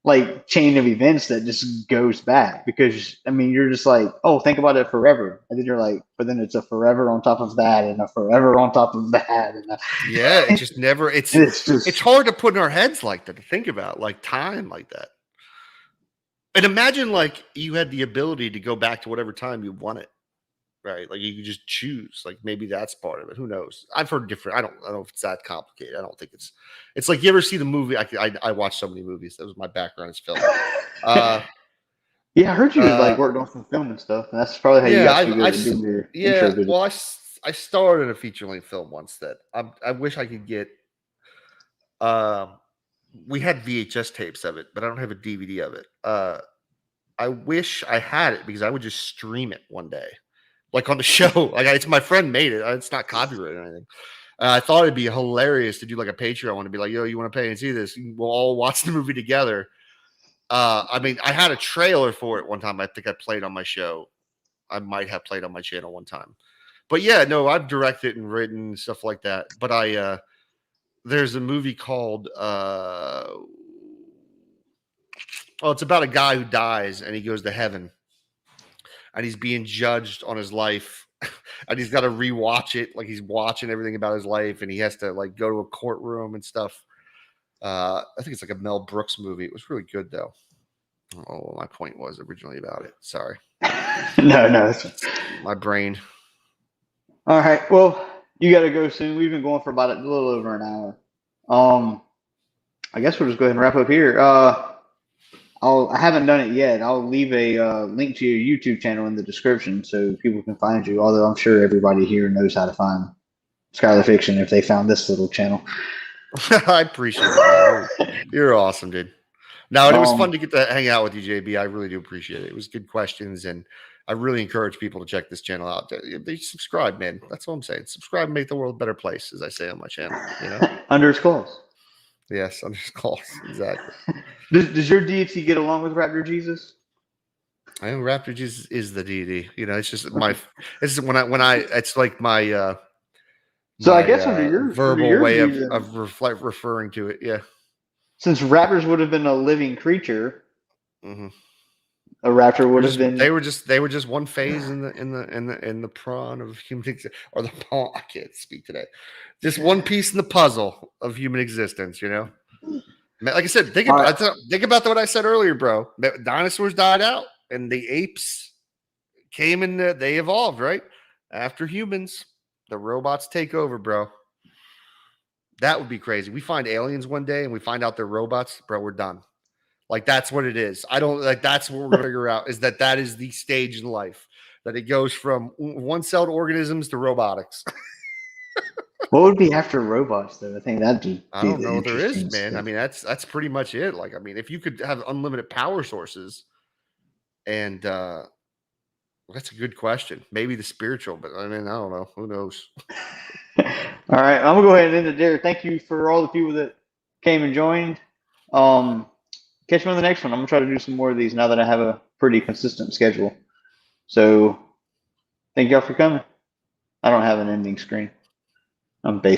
like chain of events that just goes back, because I mean you're just like, oh, think about it forever, and then you're like, but then it's a forever on top of that and a forever on top of that, and Yeah, it just never. It's hard to put in our heads like that, to think about like time like that. And imagine like you had the ability to go back to whatever time you want it, right? Like you could just choose. Like maybe that's part of it. Who knows? I've heard different. I don't know if it's that complicated. I don't think it's. It's like you ever see the movie? I watch so many movies. That was my background is film. Yeah, I heard you like worked on some film and stuff, and that's probably how you Yeah, got so good at doing your intro video. Well, I started a feature length film once that I wish I could get. We had VHS tapes of it, but I don't have a DVD of it. I wish I had it because I would just stream it one day, like on the show. Like it's my friend made it. It's not copyrighted or anything. I thought it'd be hilarious to do like a Patreon one to be like, yo, you want to pay and see this? We'll all watch the movie together. I mean, I had a trailer for it one time. I think I played on my show. I might have played on my channel one time. But yeah, no, I've directed and written stuff like that. But there's a movie called it's about a guy who dies and he goes to heaven and he's being judged on his life and he's got to rewatch it. Like he's watching everything about his life and he has to like go to a courtroom and stuff. I think it's like a Mel Brooks movie. It was really good though. Oh, my point was originally about it. Sorry. No. My brain. All right. Well, you got to go soon. We've been going for about a little over an hour. I guess we'll just go ahead and wrap up here. I haven't done it yet. I'll leave a link to your YouTube channel in the description so people can find you. Although I'm sure everybody here knows how to find Skylar Fiction if they found this little channel. I appreciate it. You're awesome, dude. No, it was fun to get to hang out with you, JB. I really do appreciate it. It was good questions, and I really encourage people to check this channel out. They subscribe, man. That's what I'm saying. Subscribe and make the world a better place, as I say on my channel. You know, under his claws. Yes, under his claws. Exactly. Does your deity get along with Raptor Jesus? I know Raptor Jesus is the deity. You know, it's just my. It's when I. It's like my. So I guess under your verbal way of referring to it, yeah. Since raptors would have been a living creature, a raptor would have been. They were just one phase in the prawn of human or the pawn. I can't speak today. Just one piece in the puzzle of human existence. You know, like I said, think about what I said earlier, bro. Dinosaurs died out, and the apes came in. They evolved right after humans. The robots take over, bro. That would be crazy. We find aliens one day and we find out they're robots, bro. We're done. Like that's what it is. I don't like. That's what we're gonna figure out. Is that is the stage in life that it goes from one-celled organisms to robotics. What would be after robots, though? I think that'd be. I don't know what there is, man. Stuff. I mean, that's pretty much it. Like, I mean, if you could have unlimited power sources, and that's a good question. Maybe the spiritual, but I mean, I don't know. Who knows? All right, I'm gonna go ahead and end it there. Thank you for all the people that came and joined. Catch me on the next one. I'm gonna try to do some more of these now that I have a pretty consistent schedule. So, thank y'all for coming. I don't have an ending screen. I'm basic.